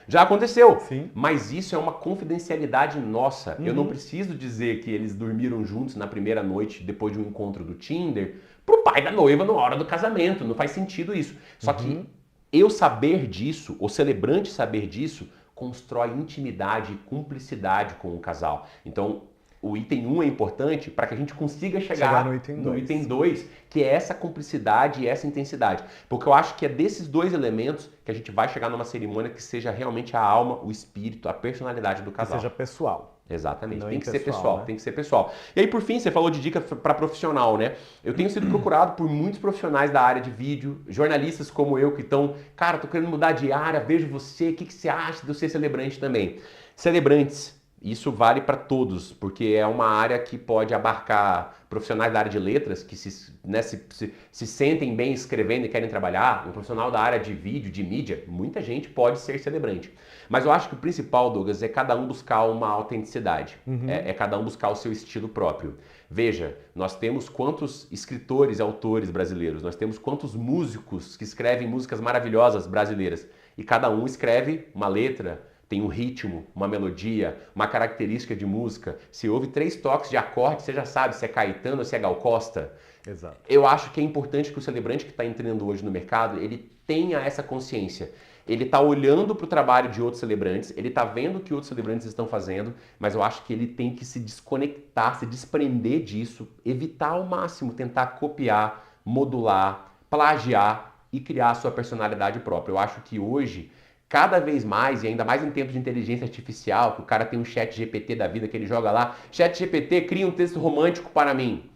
Já aconteceu. Sim. Mas isso é uma confidencialidade nossa. Eu não preciso dizer que eles dormiram juntos na primeira noite depois de um encontro do Tinder pro pai da noiva na hora do casamento. Não faz sentido isso. Só que eu saber disso, o celebrante saber disso, constrói intimidade e cumplicidade com o casal. Então, o item 1 é importante para que a gente consiga chegar no item 2, que é essa cumplicidade e essa intensidade. Porque eu acho que é desses dois elementos que a gente vai chegar numa cerimônia que seja realmente a alma, o espírito, a personalidade do casal. Que seja pessoal. Exatamente, tem que impessoal, ser pessoal, né? Tem que ser pessoal. E aí, por fim, você falou de dica para profissional, né? Eu tenho sido procurado por muitos profissionais da área de vídeo, jornalistas como eu que estão, cara, tô querendo mudar de área, vejo você, o que você acha de eu ser celebrante também? Celebrantes, isso vale para todos, porque é uma área que pode abarcar profissionais da área de letras que se sentem bem escrevendo e querem trabalhar, um profissional da área de vídeo, de mídia, muita gente pode ser celebrante. Mas eu acho que o principal, Douglas, é cada um buscar uma autenticidade, é cada um buscar o seu estilo próprio. Veja, nós temos quantos escritores e autores brasileiros, nós temos quantos músicos que escrevem músicas maravilhosas brasileiras, e cada um escreve uma letra, tem um ritmo, uma melodia, uma característica de música. Se houve 3 toques de acorde, você já sabe se é Caetano ou se é Gal Costa. Exato. Eu acho que é importante que o celebrante que está entrando hoje no mercado, ele tenha essa consciência. Ele está olhando para o trabalho de outros celebrantes, ele está vendo o que outros celebrantes estão fazendo, mas eu acho que ele tem que se desconectar, se desprender disso, evitar ao máximo tentar copiar, modular, plagiar e criar a sua personalidade própria. Eu acho que hoje, cada vez mais, e ainda mais em tempos de inteligência artificial, que o cara tem um chat GPT da vida que ele joga lá, chat GPT, cria um texto romântico para mim.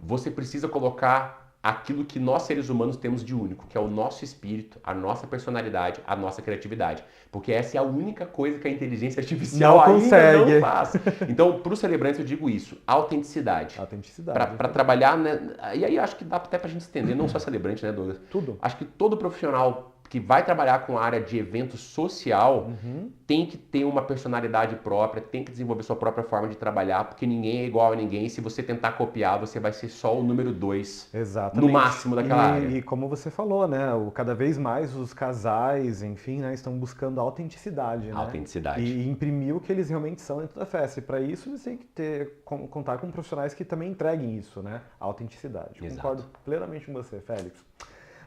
Você precisa colocar aquilo que nós seres humanos temos de único, que é o nosso espírito, a nossa personalidade, a nossa criatividade. Porque essa é a única coisa que a inteligência artificial ainda não faz. Então, para os celebrantes eu digo isso, autenticidade. Autenticidade. Para trabalhar, né? E aí acho que dá até para a gente entender, não só celebrante, né, Douglas? Tudo. Acho que todo profissional que vai trabalhar com a área de evento social tem que ter uma personalidade própria, tem que desenvolver sua própria forma de trabalhar, porque ninguém é igual a ninguém. Se você tentar copiar, você vai ser só o número 2, exatamente, no máximo daquela área. E como você falou, né, cada vez mais os casais, enfim, né, estão buscando autenticidade, né? Autenticidade. E imprimir o que eles realmente são dentro da festa. E para isso eles têm que contar com profissionais que também entreguem isso, né? A autenticidade. Exato. Concordo plenamente com você, Félix.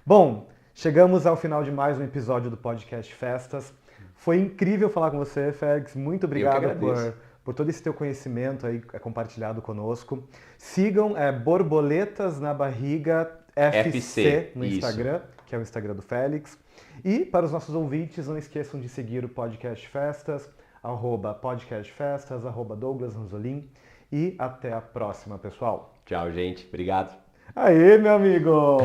Bom, chegamos ao final de mais um episódio do podcast Festas. Foi incrível falar com você, Félix. Muito obrigado por todo esse teu conhecimento aí compartilhado conosco. Sigam Borboletas na Barriga FC no Instagram, que é o Instagram do Félix. E para os nossos ouvintes, não esqueçam de seguir o podcast Festas, @podcastfestas, @Douglas Ranzolin. E até a próxima, pessoal. Tchau, gente. Obrigado. Aê, meu amigo!